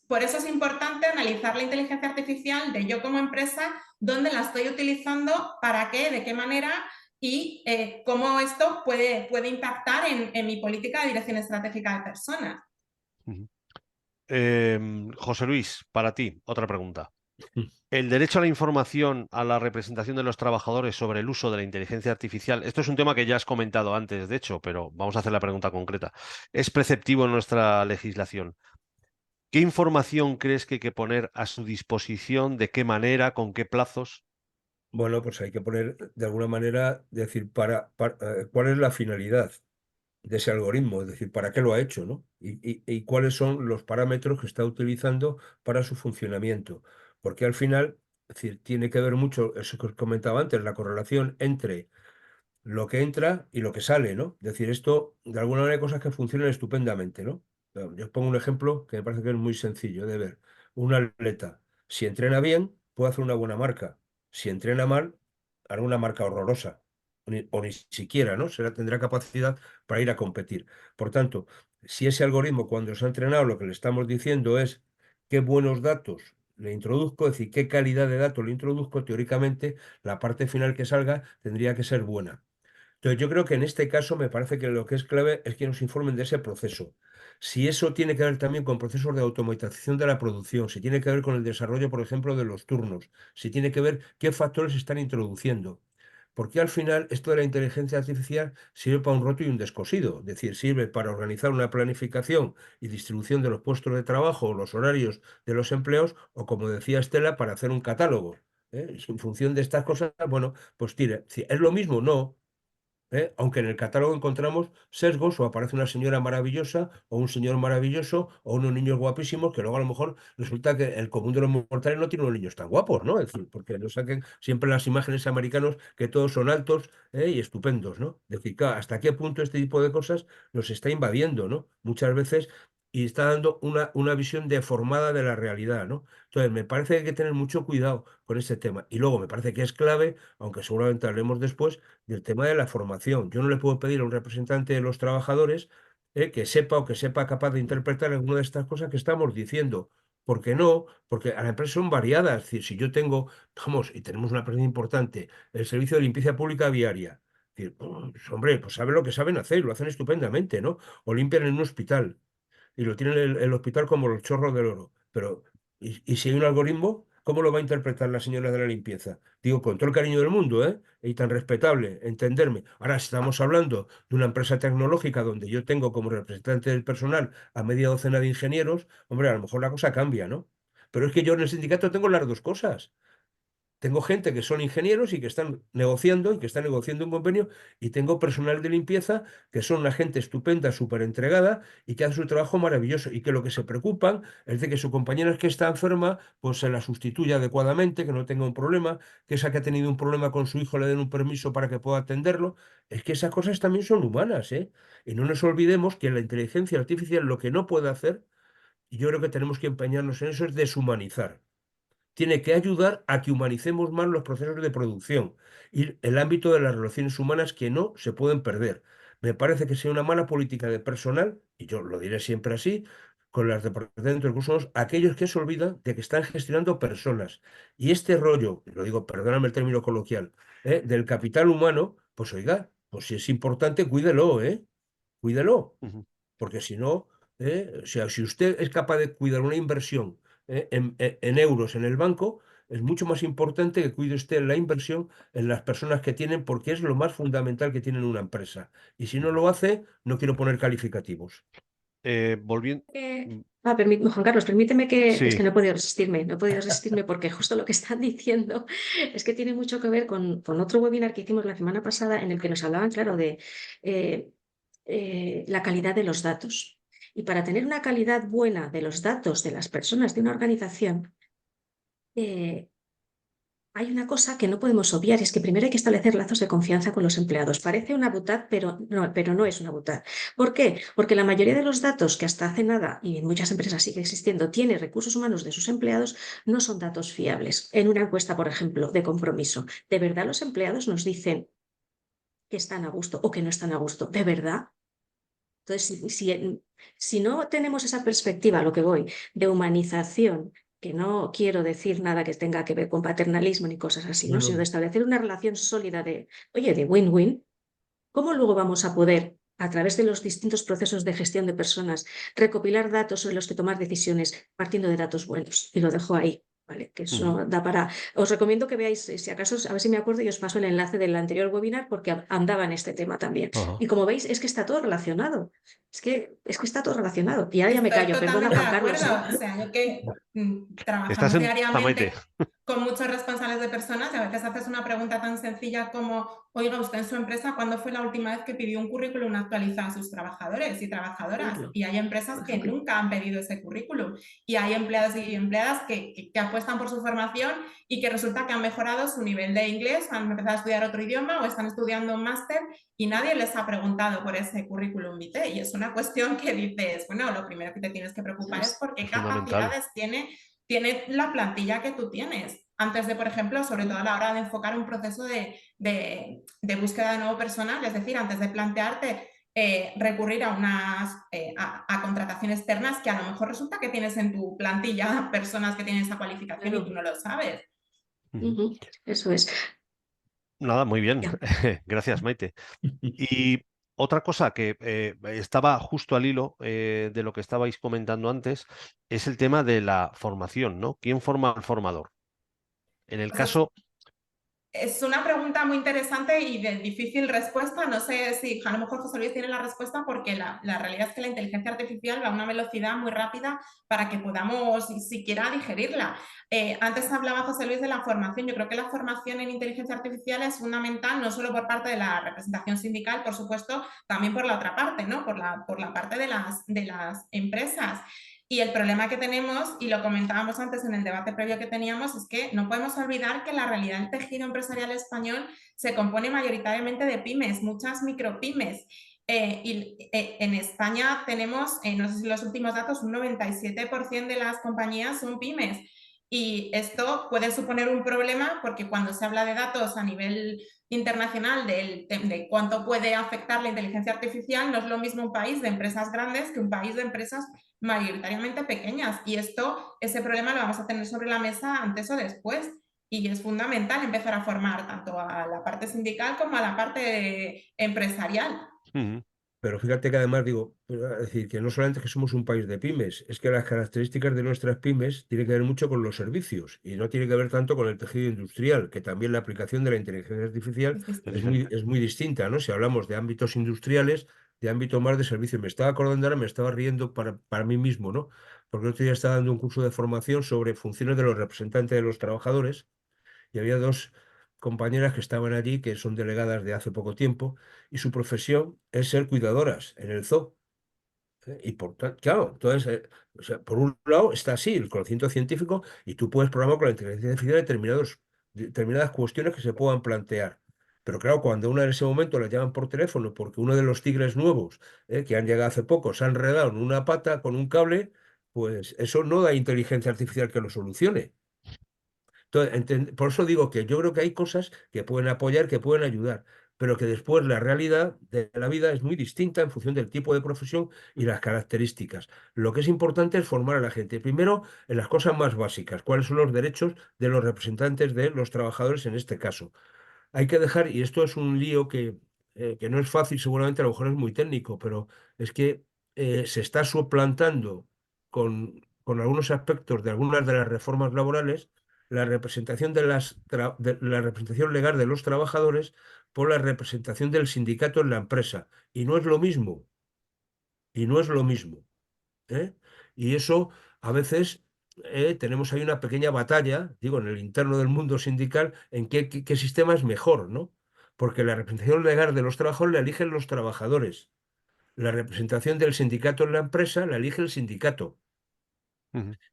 Por eso es importante analizar la inteligencia artificial de yo como empresa, dónde la estoy utilizando, para qué, de qué manera, y cómo esto puede impactar en mi política de dirección estratégica de personas. Ujú. José Luis, para ti, otra pregunta. El derecho a la información, a la representación de los trabajadores sobre el uso de la inteligencia artificial, esto es un tema que ya has comentado antes, de hecho, pero vamos a hacer la pregunta concreta. ¿Es preceptivo en nuestra legislación? ¿Qué información crees que hay que poner a su disposición? ¿De qué manera? ¿Con qué plazos? Bueno, pues hay que poner de alguna manera, decir, cuál es la finalidad de ese algoritmo, es decir, para qué lo ha hecho, ¿no? Y cuáles son los parámetros que está utilizando para su funcionamiento. Porque al final, es decir, tiene que ver mucho, eso que os comentaba antes, la correlación entre lo que entra y lo que sale, ¿no? Es decir, esto, de alguna manera, hay cosas que funcionan estupendamente, ¿no? Yo os pongo un ejemplo que me parece que es muy sencillo de ver. Un atleta, si entrena bien, puede hacer una buena marca. Si entrena mal, hará una marca horrorosa. O ni siquiera, ¿no? Tendrá capacidad para ir a competir. Por tanto, si ese algoritmo, cuando se ha entrenado, lo que le estamos diciendo es qué buenos datos le introduzco, es decir, qué calidad de datos le introduzco, teóricamente, la parte final que salga tendría que ser buena. Entonces, yo creo que en este caso me parece que lo que es clave es que nos informen de ese proceso. Si eso tiene que ver también con procesos de automatización de la producción, si tiene que ver con el desarrollo, por ejemplo, de los turnos, si tiene que ver qué factores se están introduciendo. Porque al final esto de la inteligencia artificial sirve para un roto y un descosido. Es decir, sirve para organizar una planificación y distribución de los puestos de trabajo o los horarios de los empleos, o como decía Estela, para hacer un catálogo. En función de estas cosas, bueno, pues tire. Si ¿es lo mismo? No. Aunque en el catálogo encontramos sesgos o aparece una señora maravillosa o un señor maravilloso o unos niños guapísimos que luego a lo mejor resulta que el común de los mortales no tiene unos niños tan guapos, ¿no? Es decir, porque nos saquen siempre las imágenes americanos que todos son altos, y estupendos, ¿no? Es decir, claro, hasta qué punto este tipo de cosas nos está invadiendo, ¿no? Muchas veces y está dando una visión deformada de la realidad, ¿no? Entonces, me parece que hay que tener mucho cuidado con ese tema. Y luego me parece que es clave, aunque seguramente hablemos después, del tema de la formación. Yo no le puedo pedir a un representante de los trabajadores que sepa o que sepa capaz de interpretar alguna de estas cosas que estamos diciendo. ¿Por qué no? Porque a la empresa son variadas. Es decir, si yo tengo, vamos, y tenemos una presencia importante, el servicio de limpieza pública viaria. Es decir, pues, hombre, pues saben lo que saben hacer, lo hacen estupendamente, ¿no? O limpian en un hospital y lo tiene el hospital como los chorros del oro. Pero, ¿y si hay un algoritmo, cómo lo va a interpretar la señora de la limpieza? Digo, con todo el cariño del mundo, ¿eh? Y tan respetable, entenderme. Ahora, si estamos hablando de una empresa tecnológica donde yo tengo como representante del personal a media docena de ingenieros, hombre, a lo mejor la cosa cambia, ¿no? Pero es que yo en el sindicato tengo las dos cosas. Tengo gente que son ingenieros y que están negociando un convenio, y tengo personal de limpieza que son una gente estupenda, súper entregada y que hace su trabajo maravilloso, y que lo que se preocupan es de que su compañera que está enferma pues se la sustituya adecuadamente, que no tenga un problema, que esa que ha tenido un problema con su hijo le den un permiso para que pueda atenderlo. Es que esas cosas también son humanas, ¿eh? Y no nos olvidemos que la inteligencia artificial lo que no puede hacer, y yo creo que tenemos que empeñarnos en eso, es deshumanizar. Tiene que ayudar a que humanicemos más los procesos de producción y el ámbito de las relaciones humanas, que no se pueden perder. Me parece que sea una mala política de personal, y yo lo diré siempre así, con las departamentos de recursos humanos, aquellos que se olvidan de que están gestionando personas. Y este rollo, lo digo, perdóname el término coloquial, del capital humano, pues oiga, pues si es importante, cuídelo, ¿eh? Cuídelo. Ujú. Porque si no, o sea, si usted es capaz de cuidar una inversión en euros en el banco, es mucho más importante que cuide usted la inversión en las personas que tienen, porque es lo más fundamental que tiene en una empresa. Y si no lo hace, no quiero poner calificativos. Volviendo. Juan Carlos, permíteme que es que Sí. no he podido resistirme, no he podido resistirme porque justo lo que están diciendo es que tiene mucho que ver con otro webinar que hicimos la semana pasada en el que nos hablaban, claro, de la calidad de los datos. Y para tener una calidad buena de los datos de las personas de una organización, hay una cosa que no podemos obviar, y es que primero hay que establecer lazos de confianza con los empleados. Parece una butad, pero no es una butad. ¿Por qué? Porque la mayoría de los datos que hasta hace nada, y en muchas empresas sigue existiendo, tiene recursos humanos de sus empleados, no son datos fiables. En una encuesta, por ejemplo, de compromiso, ¿de verdad los empleados nos dicen que están a gusto o que no están a gusto? ¿De verdad? Entonces, si no tenemos esa perspectiva, a lo que voy, de humanización, que no quiero decir nada que tenga que ver con paternalismo ni cosas así, No, ¿no? Sino de no. establecer una relación sólida de, oye, de win-win, ¿cómo luego vamos a poder, a través de los distintos procesos de gestión de personas, recopilar datos sobre los que tomar decisiones partiendo de datos buenos? Y lo dejo ahí. Vale, que eso Ujú. da para. Os recomiendo que veáis, si acaso, a ver si me acuerdo y os paso el enlace del anterior webinar porque andaba en este tema también. Ajá. Y como veis, es que está todo relacionado. Es que está todo relacionado. Y ahora ya me Estoy callo, perdona totalmente de Juan Carlos, acuerdo. ¿eh? O sea, yo que Estás trabajamos en Maite. diariamente con muchos responsables de personas, y a veces haces una pregunta tan sencilla como, oiga, usted en su empresa, ¿cuándo fue la última vez que pidió un currículum actualizado a sus trabajadores y trabajadoras? Y hay empresas Por que ejemplo. nunca han pedido ese currículum. Y hay empleados y empleadas que apuestan por su formación y que resulta que han mejorado su nivel de inglés, han empezado a estudiar otro idioma o están estudiando un máster y nadie les ha preguntado por ese currículum vitae. Y es una cuestión que dices, bueno, lo primero que te tienes que preocupar es por qué Fundamental. capacidades tiene la plantilla que tú tienes. Antes de, por ejemplo, sobre todo a la hora de enfocar un proceso de búsqueda de nuevo personal, es decir, antes de plantearte recurrir a contrataciones externas, que a lo mejor resulta que tienes en tu plantilla personas que tienen esa cualificación y tú no lo sabes. Ujú, eso es. Nada, muy bien. Ya. Gracias, Maite. Y otra cosa que estaba justo al hilo de lo que estabais comentando antes es el tema de la formación, ¿no? ¿Quién forma al formador? En el Pues caso, Es una pregunta muy interesante y de difícil respuesta. No sé si a lo mejor José Luis tiene la respuesta, porque la realidad es que la inteligencia artificial va a una velocidad muy rápida para que podamos siquiera digerirla. Antes hablaba José Luis de la formación. Yo creo que la formación en inteligencia artificial es fundamental, no solo por parte de la representación sindical, por supuesto, también por la otra parte, ¿no? Por la parte de las empresas. Y el problema que tenemos, y lo comentábamos antes en el debate previo que teníamos, es que no podemos olvidar que la realidad del tejido empresarial español se compone mayoritariamente de pymes, muchas micropymes. En España tenemos, no sé si los últimos datos, un 97% de las compañías son pymes. Y esto puede suponer un problema porque cuando se habla de datos a nivel internacional de cuánto puede afectar la inteligencia artificial, no es lo mismo un país de empresas grandes que un país de empresas mayoritariamente pequeñas, y ese problema lo vamos a tener sobre la mesa antes o después, y es fundamental empezar a formar tanto a la parte sindical como a la parte empresarial. Pero fíjate que además digo, es decir, que no solamente que somos un país de pymes, es que las características de nuestras pymes tienen que ver mucho con los servicios y no tiene que ver tanto con el tejido industrial, que también la aplicación de la inteligencia artificial es muy distinta, ¿no? Si hablamos de ámbitos industriales, de ámbito más de servicios. Me estaba acordando ahora, me estaba riendo para mí mismo, ¿no? Porque el otro día estaba dando un curso de formación sobre funciones de los representantes de los trabajadores y había dos compañeras que estaban allí, que son delegadas de hace poco tiempo, y su profesión es ser cuidadoras en el zoo. Y por tanto, claro, entonces, o sea, por un lado está así el conocimiento científico y tú puedes programar con la inteligencia artificial determinadas cuestiones que se puedan plantear. Pero claro, cuando una en ese momento la llaman por teléfono porque uno de los tigres nuevos que han llegado hace poco se ha enredado en una pata con un cable, pues eso no da inteligencia artificial que lo solucione. Entonces, por eso digo que yo creo que hay cosas que pueden apoyar, que pueden ayudar, pero que después la realidad de la vida es muy distinta en función del tipo de profesión y las características. Lo que es importante es formar a la gente, primero en las cosas más básicas, cuáles son los derechos de los representantes de los trabajadores en este caso. Hay que dejar, y esto es un lío que no es fácil, seguramente a lo mejor es muy técnico, pero es que se está suplantando con algunos aspectos de algunas de las reformas laborales la representación de la representación legal de los trabajadores por la representación del sindicato en la empresa. Y no es lo mismo, y no es lo mismo. ¿Eh? Y eso a veces tenemos ahí una pequeña batalla, digo, en el interno del mundo sindical, en qué sistema es mejor, ¿no? Porque la representación legal de los trabajadores la eligen los trabajadores. La representación del sindicato en la empresa la elige el sindicato.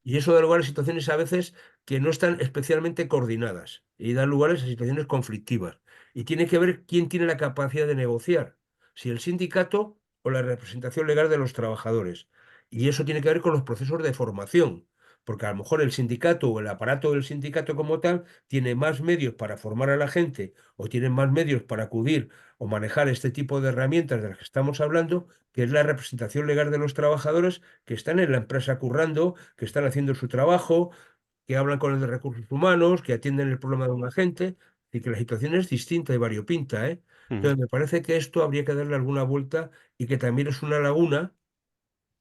Y eso da lugar a situaciones a veces que no están especialmente coordinadas y dan lugar a situaciones conflictivas. Y tiene que ver quién tiene la capacidad de negociar, si el sindicato o la representación legal de los trabajadores. Y eso tiene que ver con los procesos de formación, porque a lo mejor el sindicato o el aparato del sindicato como tal tiene más medios para formar a la gente o tiene más medios para acudir o manejar este tipo de herramientas de las que estamos hablando, que es la representación legal de los trabajadores que están en la empresa currando, que están haciendo su trabajo, que hablan con el de recursos humanos, que atienden el problema de una gente, y que la situación es distinta y variopinta, ¿eh? Entonces, me parece que esto habría que darle alguna vuelta y que también es una laguna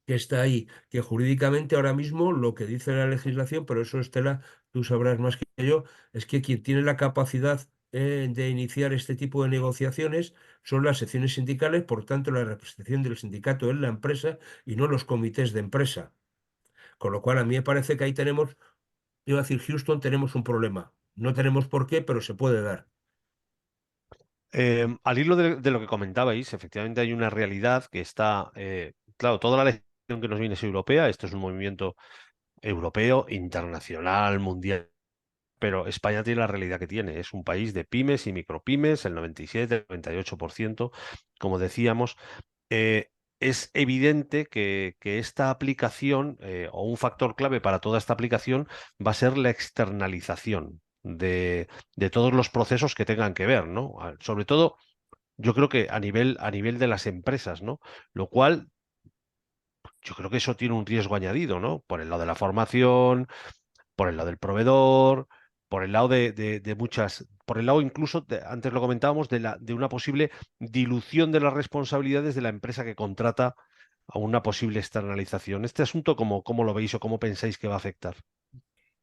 que está ahí, que jurídicamente ahora mismo lo que dice la legislación, pero eso, Estela, tú sabrás más que yo, es que quien tiene la capacidad de iniciar este tipo de negociaciones son las secciones sindicales, por tanto, la representación del sindicato en la empresa y no los comités de empresa. Con lo cual, a mí me parece que ahí tenemos, iba a decir Houston, tenemos un problema. No tenemos por qué, pero se puede dar. Al hilo de lo que comentabais, efectivamente hay una realidad que está, claro, toda la legislación que nos viene es europea, esto es un movimiento europeo, internacional, mundial, pero España tiene la realidad que tiene, es un país de pymes y micropymes, el 97, el 98%, como decíamos. eh, es evidente que esta aplicación, o un factor clave para toda esta aplicación, va a ser la externalización de todos los procesos que tengan que ver, ¿no? Sobre todo, yo creo que a nivel de las empresas, ¿no? Lo cual, yo creo que eso tiene un riesgo añadido, ¿no? Por el lado de la formación, por el lado del proveedor, por el lado de muchas, por el lado incluso, antes lo comentábamos, de una posible dilución de las responsabilidades de la empresa que contrata a una posible externalización. Este asunto, ¿cómo lo veis o cómo pensáis que va a afectar?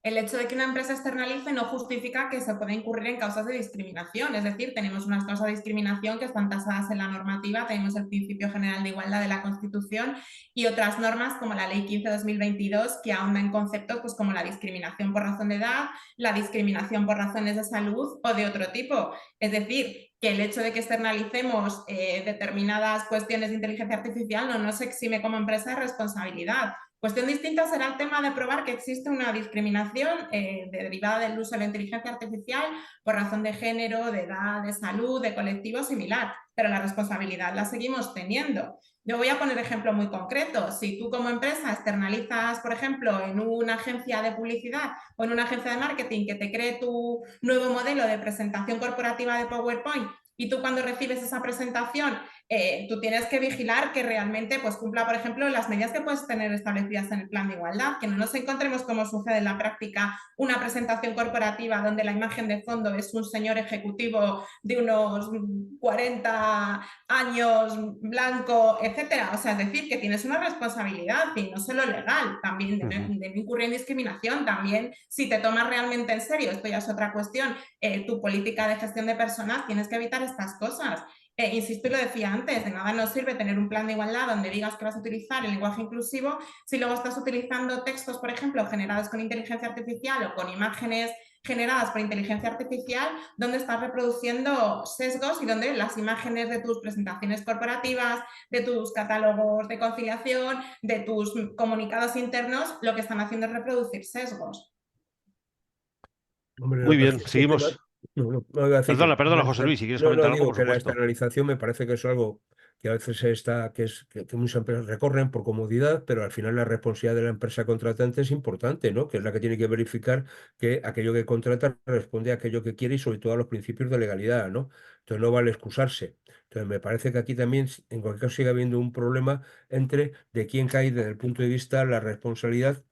El hecho de que una empresa externalice no justifica que se pueda incurrir en causas de discriminación. Es decir, tenemos unas causas de discriminación que están tasadas en la normativa, tenemos el Principio General de Igualdad de la Constitución y otras normas como la Ley 15/2022 que ahondan en conceptos pues, como la discriminación por razón de edad, la discriminación por razones de salud o de otro tipo. Es decir, que el hecho de que externalicemos determinadas cuestiones de inteligencia artificial no nos exime como empresa de responsabilidad. Cuestión distinta será el tema de probar que existe una discriminación derivada del uso de la inteligencia artificial por razón de género, de edad, de salud, de colectivo similar, pero la responsabilidad la seguimos teniendo. Yo voy a poner ejemplo muy concreto. Si tú como empresa externalizas, por ejemplo, en una agencia de publicidad o en una agencia de marketing que te cree tu nuevo modelo de presentación corporativa de PowerPoint y tú cuando recibes esa presentación tú tienes que vigilar que realmente pues, cumpla, por ejemplo, las medidas que puedes tener establecidas en el plan de igualdad, que no nos encontremos como sucede en la práctica una presentación corporativa donde la imagen de fondo es un señor ejecutivo de unos 40 años, blanco, etcétera. O sea, es decir, que tienes una responsabilidad y no solo legal, también de incurrir en discriminación, también si te tomas realmente en serio, esto ya es otra cuestión, tu política de gestión de personas, tienes que evitar estas cosas. Insisto y lo decía antes, de nada nos sirve tener un plan de igualdad donde digas que vas a utilizar el lenguaje inclusivo si luego estás utilizando textos, por ejemplo, generados con inteligencia artificial o con imágenes generadas por inteligencia artificial, donde estás reproduciendo sesgos y donde las imágenes de tus presentaciones corporativas, de tus catálogos de conciliación, de tus comunicados internos, lo que están haciendo es reproducir sesgos. Hombre, Muy pero bien, seguimos. no, iba a decir Perdona, que, perdona, José Luis, si quieres no, comentar algo, digo por que la supuesto. externalización me parece que es algo que a veces está, que muchas empresas recorren por comodidad, pero al final la responsabilidad de la empresa contratante es importante, ¿no? Que es la que tiene que verificar que aquello que contrata responde a aquello que quiere y sobre todo a los principios de legalidad, ¿no? Entonces no vale excusarse. Entonces me parece que aquí también, en cualquier caso, sigue habiendo un problema entre de quién cae desde el punto de vista la responsabilidad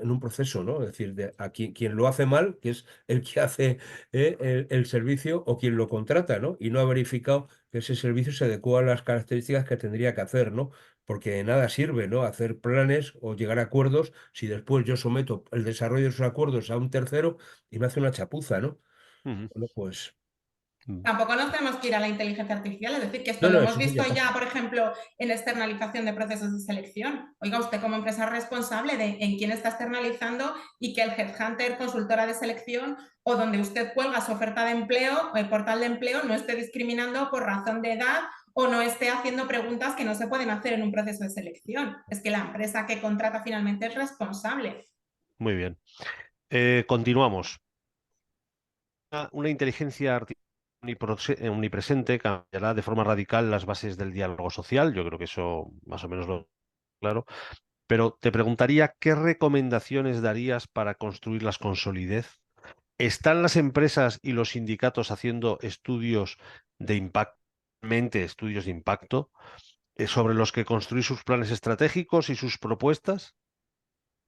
en un proceso, ¿no? Es decir, de a quien lo hace mal, que es el que hace el servicio o quien lo contrata, ¿no? Y no ha verificado que ese servicio se adecua a las características que tendría que hacer, ¿no? Porque de nada sirve, ¿no? Hacer planes o llegar a acuerdos si después yo someto el desarrollo de esos acuerdos a un tercero y me hace una chapuza, ¿no? Ujú. Bueno, pues Tampoco nos tenemos que ir a la inteligencia artificial, es decir, que esto no, lo no, hemos eso visto ya pasa. ya, por ejemplo, en externalización de procesos de selección. Oiga, usted como empresa es responsable de en quién está externalizando y que el headhunter, consultora de selección o donde usted cuelga su oferta de empleo o el portal de empleo no esté discriminando por razón de edad o no esté haciendo preguntas que no se pueden hacer en un proceso de selección. Es que la empresa que contrata finalmente es responsable. Muy bien. Continuamos. Una inteligencia artificial omnipresente cambiará de forma radical las bases del diálogo social. Yo creo que eso más o menos lo claro. Pero te preguntaría, ¿qué recomendaciones darías para construirlas con solidez? ¿Están las empresas y los sindicatos haciendo estudios de impacto, estudios de impacto, sobre los que construir sus planes estratégicos y sus propuestas?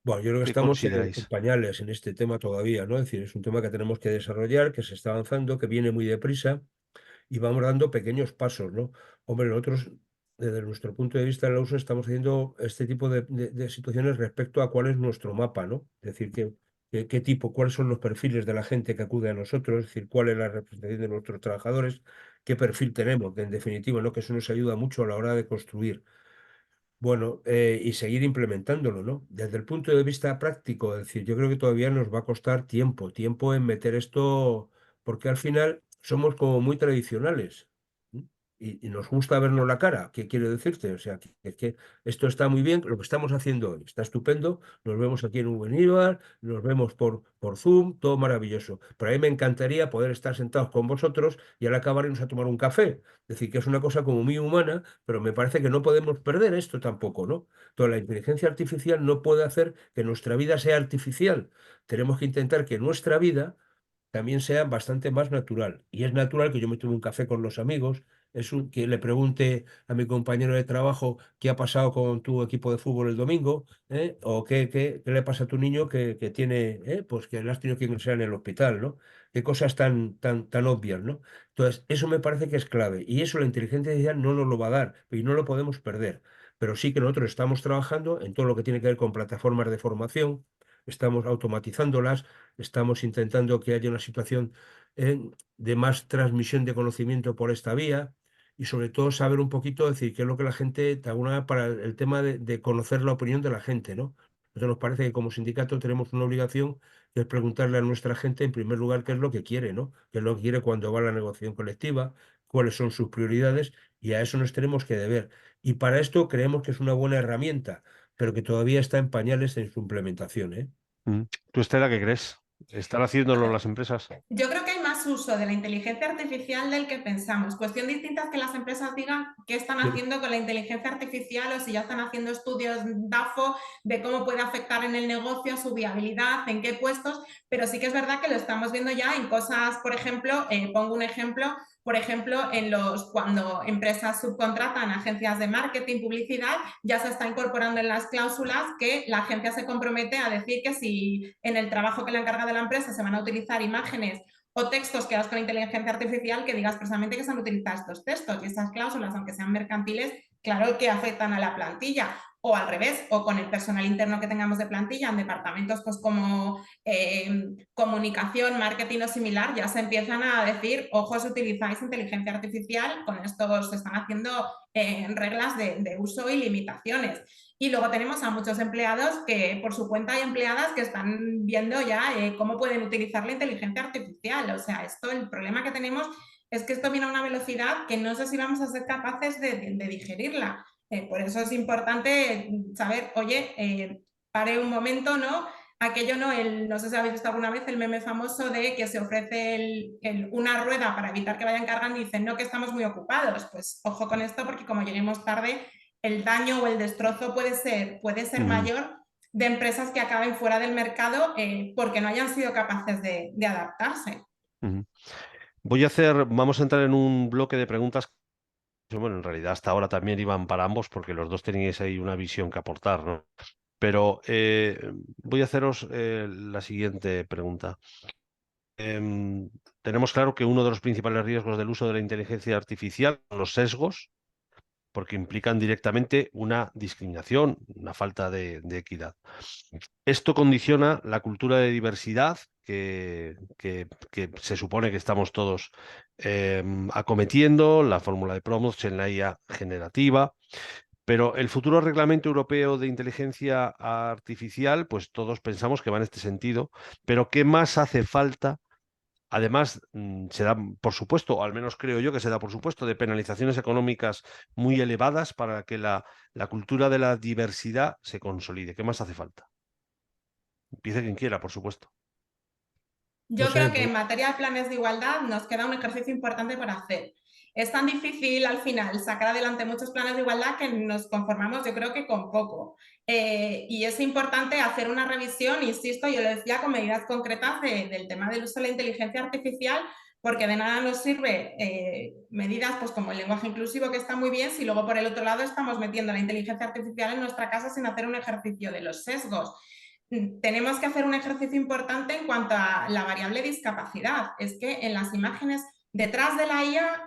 Bueno, yo creo que ¿Qué estamos en consideráis? pañales en este tema todavía, ¿no? Es decir, es un tema que tenemos que desarrollar, que se está avanzando, que viene muy deprisa y vamos dando pequeños pasos, ¿no? Hombre, nosotros, desde nuestro punto de vista en la uso, estamos haciendo este tipo de situaciones respecto a cuál es nuestro mapa, ¿no? Es decir, qué tipo, cuáles son los perfiles de la gente que acude a nosotros, es decir, cuál es la representación de nuestros trabajadores, qué perfil tenemos, que en definitiva, ¿no? Que eso nos ayuda mucho a la hora de construir. Bueno, y seguir implementándolo, ¿no? Desde el punto de vista práctico, es decir, yo creo que todavía nos va a costar tiempo en meter esto, porque al final somos como muy tradicionales. ¿M? Y nos gusta vernos la cara. ¿Qué quiero decirte? O sea, que esto está muy bien, lo que estamos haciendo hoy está estupendo. Nos vemos aquí en Ubeníbar, nos vemos por Zoom, todo maravilloso. Pero a mí me encantaría poder estar sentados con vosotros y al acabar irnos a tomar un café. Es decir, que es una cosa como muy humana, pero me parece que no podemos perder esto tampoco, ¿no? Toda la inteligencia artificial no puede hacer que nuestra vida sea artificial. Tenemos que intentar que nuestra vida también sea bastante más natural. Y es natural que yo me tome un café con los amigos, que le pregunte a mi compañero de trabajo qué ha pasado con tu equipo de fútbol el domingo, ¿eh? O qué le pasa a tu niño que tiene, pues que le has tenido que ingresar en el hospital, ¿no? Qué cosas tan obvias, ¿no? Entonces, eso me parece que es clave. Y eso la inteligencia artificial no nos lo va a dar y no lo podemos perder. Pero sí que nosotros estamos trabajando en todo lo que tiene que ver con plataformas de formación, estamos automatizándolas, estamos intentando que haya una situación de más transmisión de conocimiento por esta vía y sobre todo saber un poquito, decir, qué es lo que la gente, de alguna manera, para el tema de conocer la opinión de la gente, ¿no? Entonces nos parece que como sindicato tenemos una obligación que es preguntarle a nuestra gente, en primer lugar, qué es lo que quiere, ¿no? Qué es lo que quiere cuando va a la negociación colectiva, cuáles son sus prioridades y a eso nos tenemos que deber. Y para esto creemos que es una buena herramienta, pero que todavía está en pañales en su implementación, ¿eh? ¿Tú, Estela, qué crees? ¿Están A haciéndolo ver, las empresas? yo creo que hay más uso de la inteligencia artificial del que pensamos. Cuestión distinta es que las empresas digan qué están Sí. haciendo con la inteligencia artificial o si ya están haciendo estudios DAFO de cómo puede afectar en el negocio, su viabilidad, en qué puestos, pero sí que es verdad que lo estamos viendo ya en cosas, por ejemplo, pongo un ejemplo, por ejemplo, cuando empresas subcontratan agencias de marketing, publicidad, ya se está incorporando en las cláusulas que la agencia se compromete a decir que si en el trabajo que le ha encargado la empresa se van a utilizar imágenes o textos que hagas con inteligencia artificial, que digas precisamente que se han utilizado estos textos y estas cláusulas, aunque sean mercantiles, claro que afectan a la plantilla. O al revés, o con el personal interno que tengamos de plantilla en departamentos pues como comunicación, marketing o similar, ya se empiezan a decir, ojo, si utilizáis inteligencia artificial, con esto se están haciendo reglas de uso y limitaciones. Y luego tenemos a muchos empleados que por su cuenta hay empleadas que están viendo ya cómo pueden utilizar la inteligencia artificial. O sea, el problema que tenemos es que esto viene a una velocidad que no sé si vamos a ser capaces de digerirla. Por eso es importante saber, oye, pare un momento, ¿no? Aquello no sé si habéis visto alguna vez el meme famoso de que se ofrece una rueda para evitar que vayan cargando y dicen, no, que estamos muy ocupados. Pues ojo con esto porque como lleguemos tarde, el daño o el destrozo puede ser mayor de empresas que acaben fuera del mercado porque no hayan sido capaces de adaptarse. Vamos a entrar en un bloque de preguntas. Bueno, en realidad hasta ahora también iban para ambos porque los dos teníais ahí una visión que aportar, ¿no? Pero voy a haceros la siguiente pregunta. Tenemos claro que uno de los principales riesgos del uso de la inteligencia artificial son los sesgos, porque implican directamente una discriminación, una falta de equidad. Esto condiciona la cultura de diversidad que se supone que estamos todos acometiendo, la fórmula de Promots en la IA generativa. Pero el futuro reglamento europeo de inteligencia artificial, pues todos pensamos que va en este sentido. Pero ¿qué más hace falta? Además, se da, por supuesto, o al menos creo yo que se da, por supuesto, de penalizaciones económicas muy elevadas para que la cultura de la diversidad se consolide. ¿Qué más hace falta? Empiece quien quiera, por supuesto. Yo No creo sé, que en materia de planes de igualdad nos queda un ejercicio importante por hacer. Es tan difícil al final sacar adelante muchos planes de igualdad que nos conformamos, yo creo que con poco. Y es importante hacer una revisión, insisto, yo lo decía, con medidas concretas del tema del uso de la inteligencia artificial, porque de nada nos sirve medidas pues, como el lenguaje inclusivo, que está muy bien, si luego por el otro lado estamos metiendo la inteligencia artificial en nuestra casa sin hacer un ejercicio de los sesgos. Tenemos que hacer un ejercicio importante en cuanto a la variable discapacidad. Es que en las imágenes detrás de la IA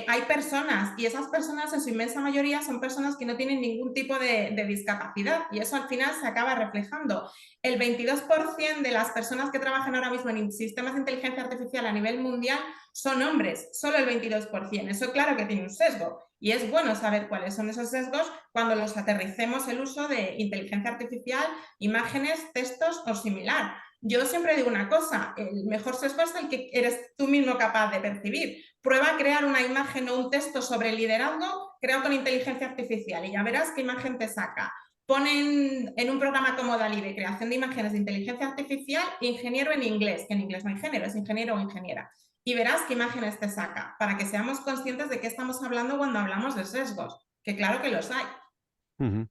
hay personas y esas personas en su inmensa mayoría son personas que no tienen ningún tipo de discapacidad y eso al final se acaba reflejando. El 22% de las personas que trabajan ahora mismo en sistemas de inteligencia artificial a nivel mundial son hombres, solo el 22%. Eso claro que tiene un sesgo y es bueno saber cuáles son esos sesgos cuando los aterricemos el uso de inteligencia artificial, imágenes, textos o similar. Yo siempre digo una cosa, el mejor sesgo es el que eres tú mismo capaz de percibir. Prueba a crear una imagen o un texto sobre liderazgo creado con inteligencia artificial y ya verás qué imagen te saca. Ponen en un programa como DALL-E de creación de imágenes de inteligencia artificial ingeniero en inglés, que en inglés no hay género, es ingeniero o ingeniera. Y verás qué imágenes te saca, para que seamos conscientes de qué estamos hablando cuando hablamos de sesgos, que claro que los hay.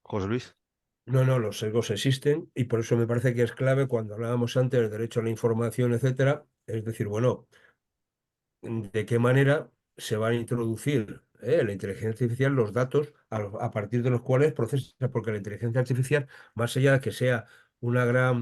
José Luis. no, los sesgos existen y por eso me parece que es clave cuando hablábamos antes del derecho a la información, etcétera. Es decir, bueno, ¿de qué manera se van a introducir la inteligencia artificial los datos a partir de los cuales procesa? Porque la inteligencia artificial, más allá de que sea una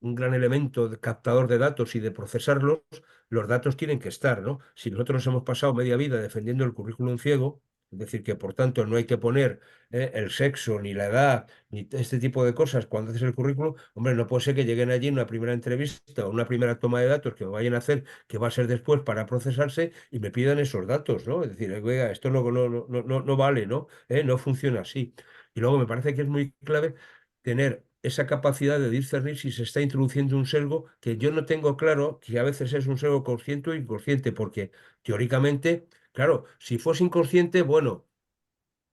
un gran elemento de captador de datos y de procesarlos, los datos tienen que estar, ¿no? Si nosotros nos hemos pasado media vida defendiendo el currículum ciego, Es decir, que por tanto no hay que poner el sexo, ni la edad, ni este tipo de cosas cuando haces el currículum. Hombre, no puede ser que lleguen allí en una primera entrevista o una primera toma de datos que me vayan a hacer, que va a ser después para procesarse, y me pidan esos datos, ¿no? Es decir, oiga, esto no vale, ¿no? No funciona así. Y luego me parece que es muy clave tener esa capacidad de discernir si se está introduciendo un sesgo, que yo no tengo claro que a veces es un sesgo consciente o inconsciente, porque teóricamente, claro, si fuese inconsciente, bueno,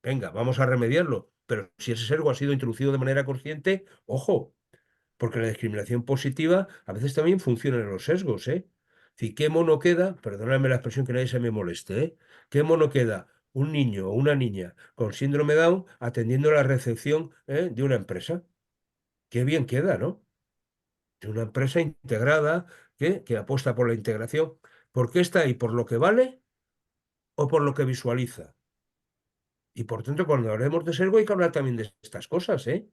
venga, vamos a remediarlo, pero si ese sesgo ha sido introducido de manera consciente, ojo, porque la discriminación positiva a veces también funciona en los sesgos, ¿eh? Si qué mono queda, perdóname la expresión, que nadie se me moleste, ¿eh? ¿Qué mono queda un niño o una niña con síndrome Down atendiendo la recepción, de una empresa? Qué bien queda, ¿no? De una empresa integrada que apuesta por la integración. ¿Por qué está ahí? ¿Por lo que vale o por lo que visualiza? Y por tanto, cuando hablemos de sesgo hay que hablar también de estas cosas, ¿eh?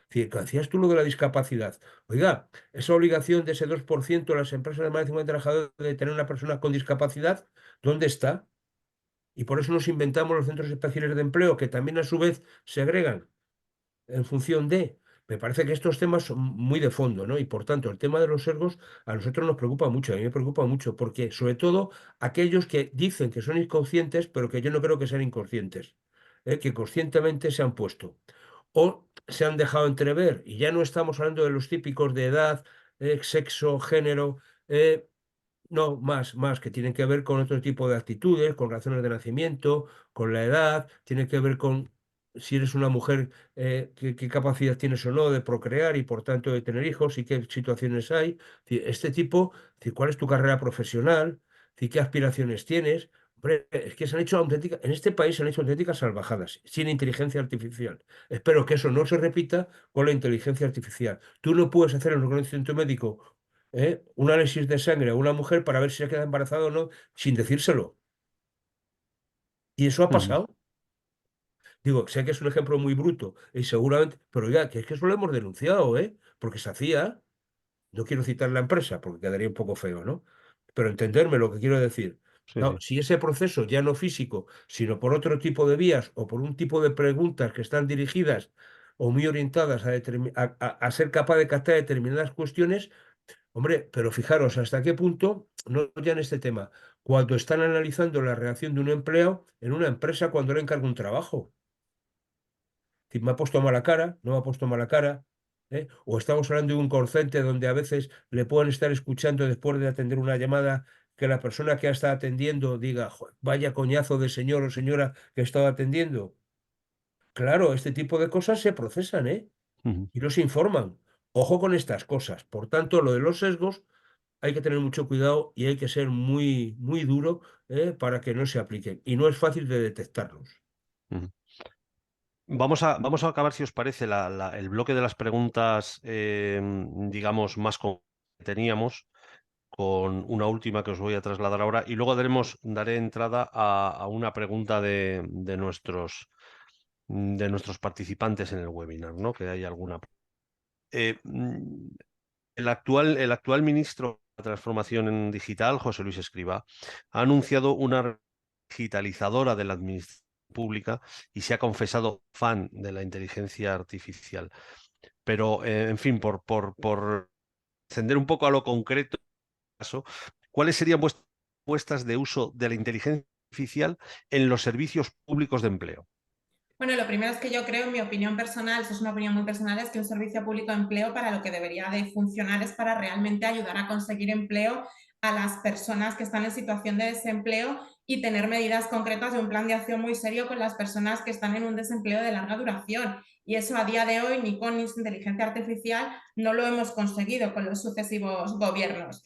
Es decir, que hacías tú lo de la discapacidad. Oiga, esa obligación de ese 2% de las empresas de más de 50 trabajadores de tener una persona con discapacidad, ¿dónde está? Y por eso nos inventamos los centros especiales de empleo, que también a su vez segregan en función de. Me parece que estos temas son muy de fondo, ¿no? Y por tanto, el tema de los sesgos a nosotros nos preocupa mucho, a mí me preocupa mucho, porque sobre todo aquellos que dicen que son inconscientes, pero que yo no creo que sean inconscientes, que conscientemente se han puesto o se han dejado entrever. Y ya no estamos hablando de los típicos de edad, sexo, género, eh, no, más, que tienen que ver con otro tipo de actitudes, con razones de nacimiento, con la edad, tiene que ver con si eres una mujer, qué capacidad tienes o no de procrear y por tanto de tener hijos y qué situaciones hay. Este tipo, cuál es tu carrera profesional, qué aspiraciones tienes. Hombre, es que se han hecho auténticas, en este país se han hecho auténticas salvajadas, sin inteligencia artificial. Espero que eso no se repita con la inteligencia artificial. Tú no puedes hacer en un reconocimiento médico un análisis de sangre a una mujer para ver si se queda embarazada o no, sin decírselo. Y eso ha Ujú. pasado. Digo, sé que es un ejemplo muy bruto y seguramente, pero ya, que es que eso lo hemos denunciado, ¿eh? Porque se hacía, no quiero citar la empresa porque quedaría un poco feo, ¿no? Pero entenderme lo que quiero decir. Sí, Claro, sí. si ese proceso ya no físico, sino por otro tipo de vías o por un tipo de preguntas que están dirigidas o muy orientadas a ser capaz de captar determinadas cuestiones. Hombre, pero fijaros hasta qué punto, no ya en este tema, cuando están analizando la reacción de un empleado en una empresa cuando le encarga un trabajo. Si me ha puesto mala cara, no me ha puesto mala cara, ¿eh? O estamos hablando de un call center donde a veces le pueden estar escuchando después de atender una llamada que la persona que está atendiendo diga: "Joder, vaya coñazo de señor o señora que estaba atendiendo". Claro, este tipo de cosas se procesan, ¿eh? Ujú, Y los informan. Ojo con estas cosas. Por tanto, lo de los sesgos hay que tener mucho cuidado y hay que ser muy, muy duro, para que no se apliquen. Y no es fácil de detectarlos. ujú. Vamos a acabar, si os parece, el bloque de las preguntas, digamos, que teníamos, con una última que os voy a trasladar ahora, y luego daré entrada a una pregunta de nuestros participantes en el webinar, ¿no? Que hay alguna. Eh, mm, el actual ministro de Transformación Digital, José Luis Escrivá, ha anunciado una digitalizadora de la administración pública y se ha confesado fan de la inteligencia artificial. Pero, en fin, por ascender un poco a lo concreto, ¿cuáles serían vuestras propuestas de uso de la inteligencia artificial en los servicios públicos de empleo? Bueno, lo primero es que yo creo, en mi opinión personal, eso es una opinión muy personal, es que un servicio público de empleo para lo que debería de funcionar es para realmente ayudar a conseguir empleo a las personas que están en situación de desempleo y tener medidas concretas de un plan de acción muy serio con las personas que están en un desempleo de larga duración. Y eso a día de hoy, ni con inteligencia artificial, no lo hemos conseguido con los sucesivos gobiernos.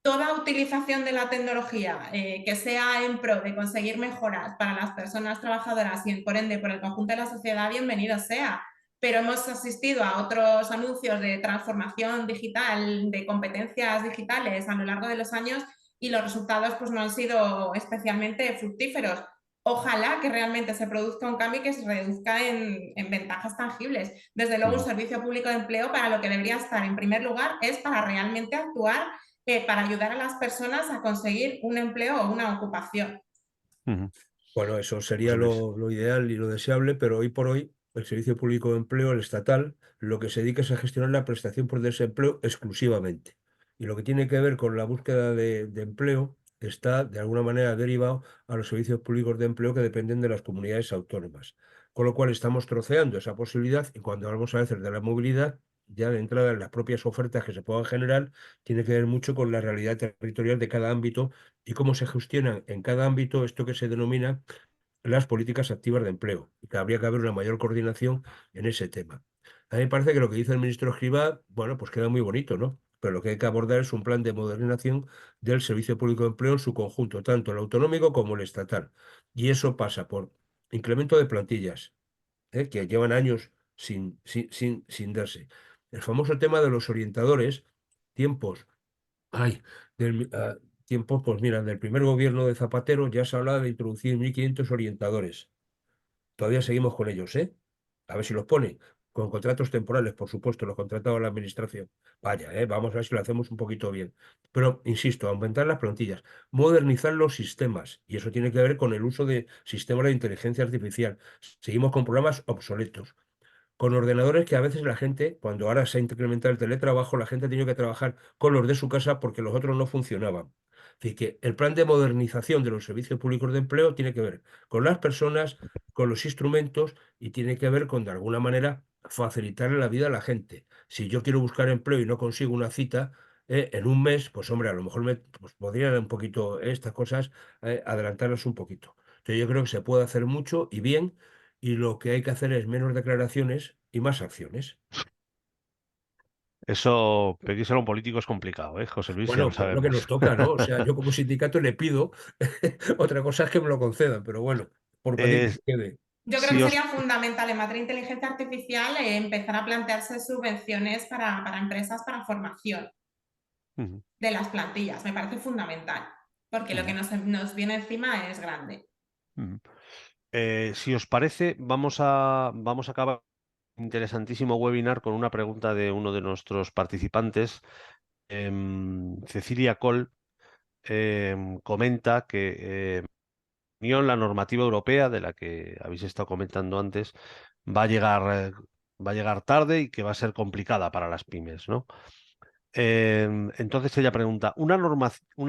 Toda utilización de la tecnología que sea en pro de conseguir mejoras para las personas trabajadoras y por ende por el conjunto de la sociedad, bienvenido sea. Pero hemos asistido a otros anuncios de transformación digital, de competencias digitales a lo largo de los años y los resultados pues, no han sido especialmente fructíferos. Ojalá que realmente se produzca un cambio y que se reduzca en ventajas tangibles. Desde luego, un Ujú, servicio público de empleo para lo que debería estar en primer lugar es para realmente actuar para ayudar a las personas a conseguir un empleo o una ocupación. ujú. Bueno, eso sería José Luis. lo ideal y lo deseable, pero hoy por hoy el Servicio Público de Empleo, el estatal, lo que se dedica es a gestionar la prestación por desempleo exclusivamente. Y lo que tiene que ver con la búsqueda de empleo está de alguna manera derivado a los servicios públicos de empleo que dependen de las comunidades autónomas. Con lo cual estamos troceando esa posibilidad y cuando hablamos a veces de la movilidad, ya de entrada en las propias ofertas que se puedan generar, tiene que ver mucho con la realidad territorial de cada ámbito y cómo se gestionan en cada ámbito esto que se denomina las políticas activas de empleo, y que habría que haber una mayor coordinación en ese tema. A mí me parece que lo que dice el ministro Escrivá, bueno, pues queda muy bonito, ¿no? Pero lo que hay que abordar es un plan de modernización del Servicio Público de Empleo en su conjunto, tanto el autonómico como el estatal. Y eso pasa por incremento de plantillas, que llevan años sin darse. El famoso tema de los orientadores, tiempos. Ay, tiempos, pues mira, del primer gobierno de Zapatero ya se hablaba de introducir 1.500 orientadores. Todavía seguimos con ellos, ¿eh? A ver si los ponen. Con contratos temporales, por supuesto, los contrataba la administración. Vaya, vamos a ver si lo hacemos un poquito bien. Pero, insisto, aumentar las plantillas, modernizar los sistemas. Y eso tiene que ver con el uso de sistemas de inteligencia artificial. Seguimos con programas obsoletos con ordenadores que a veces la gente, cuando ahora se ha incrementado el teletrabajo, la gente ha tenido que trabajar con los de su casa porque los otros no funcionaban. Así que el plan de modernización de los servicios públicos de empleo tiene que ver con las personas, con los instrumentos y tiene que ver con, de alguna manera, facilitarle la vida a la gente. Si yo quiero buscar empleo y no consigo una cita, en un mes, pues hombre, a lo mejor pues, podrían un poquito estas cosas, adelantarlas un poquito. Entonces yo creo que se puede hacer mucho y bien y lo que hay que hacer es menos declaraciones y más acciones. Eso, pero que ser un político es complicado, ¿eh? José Luis, ya lo Bueno, pues lo que sabemos. nos toca, ¿no? O sea, yo como sindicato le pido, otra cosa es que me lo concedan, pero bueno, por pedir Eh, que quede. Yo creo si que os... sería fundamental en materia de inteligencia artificial empezar a plantearse subvenciones para empresas para formación Ujú, de las plantillas. Me parece fundamental, porque lo que ujú, nos viene encima es grande. ujú. Si os parece, vamos a acabar un interesantísimo webinar con una pregunta de uno de nuestros participantes. Cecilia Coll comenta que la normativa europea de la que habéis estado comentando antes va a llegar tarde y que va a ser complicada para las pymes, ¿no? Entonces ella pregunta, ¿una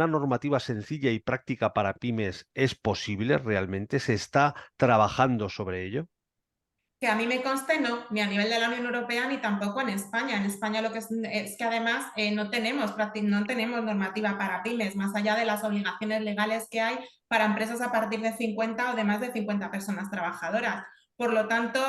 normativa sencilla y práctica para pymes es posible realmente? ¿Se está trabajando sobre ello? Que a mí me conste, no, ni a nivel de la Unión Europea ni tampoco en España. En España lo que es que además no tenemos normativa para pymes, más allá de las obligaciones legales que hay para empresas a partir de 50 o de más de 50 personas trabajadoras. Por lo tanto,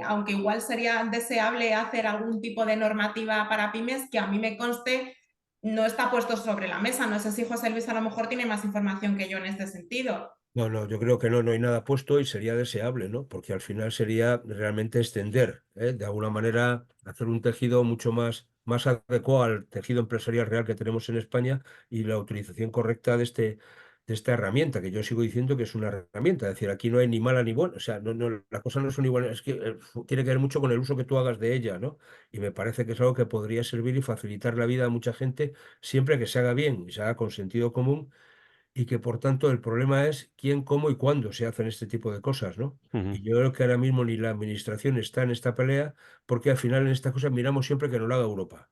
aunque igual sería deseable hacer algún tipo de normativa para pymes, que a mí me conste no está puesto sobre la mesa. No sé si José Luis a lo mejor tiene más información que yo en este sentido. No, no, yo creo que no, no hay nada puesto y sería deseable, ¿no? Porque al final sería realmente extender, de alguna manera, hacer un tejido mucho más adecuado al tejido empresarial real que tenemos en España y la utilización correcta de esta herramienta, que yo sigo diciendo que es una herramienta. Es decir, aquí no hay ni mala ni buena, o sea, no, no, las cosas no son iguales, es que tiene que ver mucho con el uso que tú hagas de ella, ¿no? Y me parece que es algo que podría servir y facilitar la vida a mucha gente siempre que se haga bien y se haga con sentido común y que por tanto el problema es quién, cómo y cuándo se hacen este tipo de cosas, ¿no? Ujú, Y yo creo que ahora mismo ni la administración está en esta pelea porque al final en estas cosas miramos siempre que no lo haga Europa.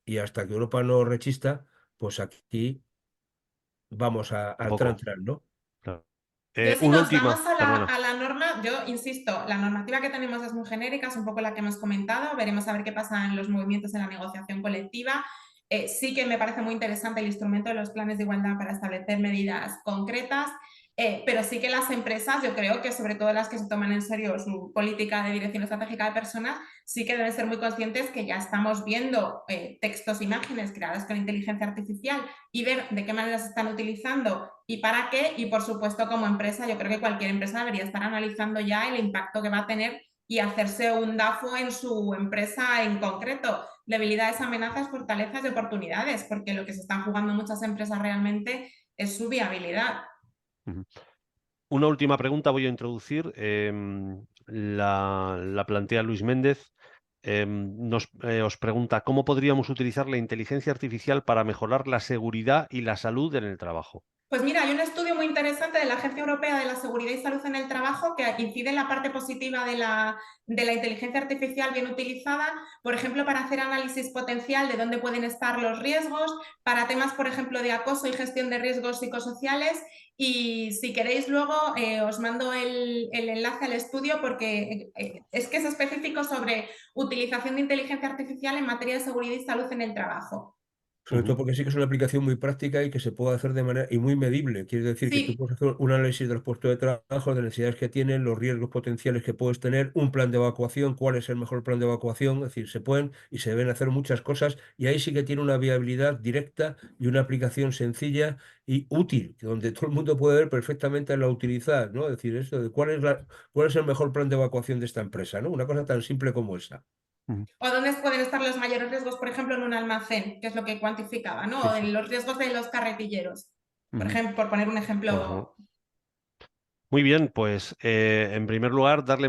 Y hasta que Europa no rechista, pues aquí vamos al tampoco. tran, ¿no? Claro. Yo si Una nos vamos última, perdona. a la norma, yo insisto, la normativa que tenemos es muy genérica, es un poco la que hemos comentado, veremos a ver qué pasa en los movimientos en la negociación colectiva. Sí que me parece muy interesante el instrumento de los planes de igualdad para establecer medidas concretas, pero sí que las empresas, yo creo que sobre todo las que se toman en serio su política de dirección estratégica de personas, sí que deben ser muy conscientes que ya estamos viendo textos, imágenes creadas con inteligencia artificial y ver de qué manera se están utilizando y para qué. Y por supuesto, como empresa, yo creo que cualquier empresa debería estar analizando ya el impacto que va a tener y hacerse un DAFO en su empresa en concreto. Debilidades, amenazas, fortalezas y oportunidades, porque lo que se están jugando muchas empresas realmente es su viabilidad. Ujú. Una última pregunta voy a introducir. La plantea Luis Méndez. Os pregunta, ¿cómo podríamos utilizar la inteligencia artificial para mejorar la seguridad y la salud en el trabajo? Pues mira, hay un estudio muy interesante interesante de la Agencia Europea de la Seguridad y Salud en el Trabajo, que incide en la parte positiva de la inteligencia artificial bien utilizada, por ejemplo, para hacer análisis potencial de dónde pueden estar los riesgos, para temas, por ejemplo, de acoso y gestión de riesgos psicosociales. Y si queréis luego os mando el enlace al estudio, porque es que es específico sobre utilización de inteligencia artificial en materia de seguridad y salud en el trabajo. Sobre todo porque sí que es una aplicación muy práctica y que se puede hacer de manera y muy medible. Quiere decir que tú Sí, puedes hacer un análisis de los puestos de trabajo, de necesidades que tienen, los riesgos potenciales que puedes tener, un plan de evacuación, cuál es el mejor plan de evacuación. Es decir, se pueden y se deben hacer muchas cosas y ahí sí que tiene una viabilidad directa y una aplicación sencilla y útil, donde todo el mundo puede ver perfectamente la utilidad, ¿no? Es decir, esto de cuál es el mejor plan de evacuación de esta empresa, ¿no? Una cosa tan simple como esa. o dónde pueden estar los mayores riesgos, por ejemplo, en un almacén, que es lo que cuantificaba, ¿no? Sí, O sí. en los riesgos de los carretilleros, por Ujú. ejemplo, por poner un Ajá. ejemplo. Muy bien, pues en primer lugar, darle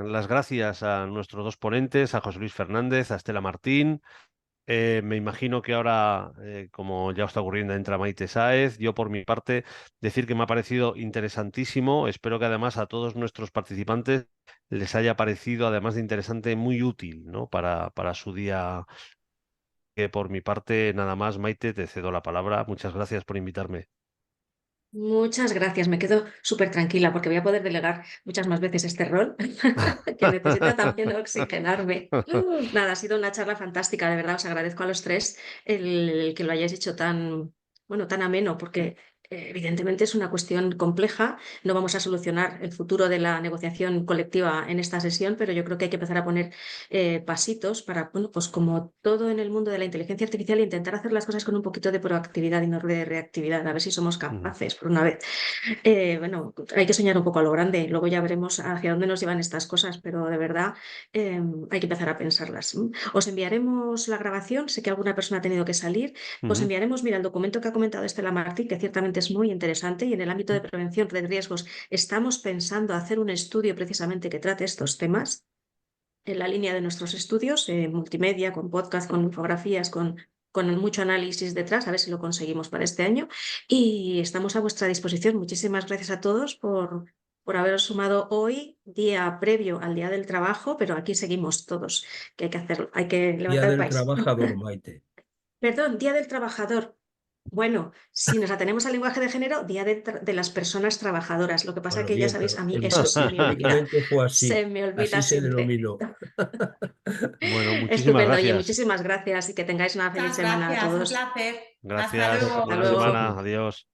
las gracias a nuestros dos ponentes, a José Luis Fernández, a Estela Martín. Me imagino que ahora, como ya está ocurriendo, entra Maite Sáez. Yo, por mi parte, decir que me ha parecido interesantísimo. Espero que además a todos nuestros participantes les haya parecido, además de interesante, muy útil, ¿no? Para su día. Que por mi parte, nada más, Maite, te cedo la palabra. Muchas gracias por invitarme. Muchas gracias, me quedo súper tranquila porque voy a poder delegar muchas más veces este rol que necesita también oxigenarme. Nada, ha sido una charla fantástica, de verdad os agradezco a los tres el que lo hayáis hecho tan, bueno, tan ameno porque evidentemente es una cuestión compleja, no vamos a solucionar el futuro de la negociación colectiva en esta sesión, pero yo creo que hay que empezar a poner pasitos para, bueno, pues como todo en el mundo de la inteligencia artificial, intentar hacer las cosas con un poquito de proactividad y no de reactividad, a ver si somos capaces por una vez. Bueno, hay que soñar un poco a lo grande, luego ya veremos hacia dónde nos llevan estas cosas, pero de verdad hay que empezar a pensarlas. Os enviaremos la grabación, sé que alguna persona ha tenido que salir, os Ujú. enviaremos, mira, el documento que ha comentado Estela Martín, que ciertamente es muy interesante y en el ámbito de prevención de riesgos estamos pensando hacer un estudio precisamente que trate estos temas en la línea de nuestros estudios, multimedia, con podcast, con infografías, con mucho análisis detrás, a ver si lo conseguimos para este año. Y estamos a vuestra disposición. Muchísimas gracias a todos por haberos sumado hoy, día previo al Día del Trabajo, pero aquí seguimos todos, que hay que hacerlo, hay que Día levantar el del país. Trabajador, Maite. Perdón, Día del Trabajador. Bueno, si nos atenemos al lenguaje de género, Día de las Personas Trabajadoras. Lo que pasa Bueno, que ya bien, sabéis, pero a mí eso se me olvida. históricamente fue Se así. me olvida Así se siempre. denominó. Bueno, muchísimas Estupendo, oye, gracias. muchísimas gracias y que tengáis una feliz Muchas semana a gracias, un todos. placer. Hasta Gracias. luego. Hasta Buena luego. semana. Adiós.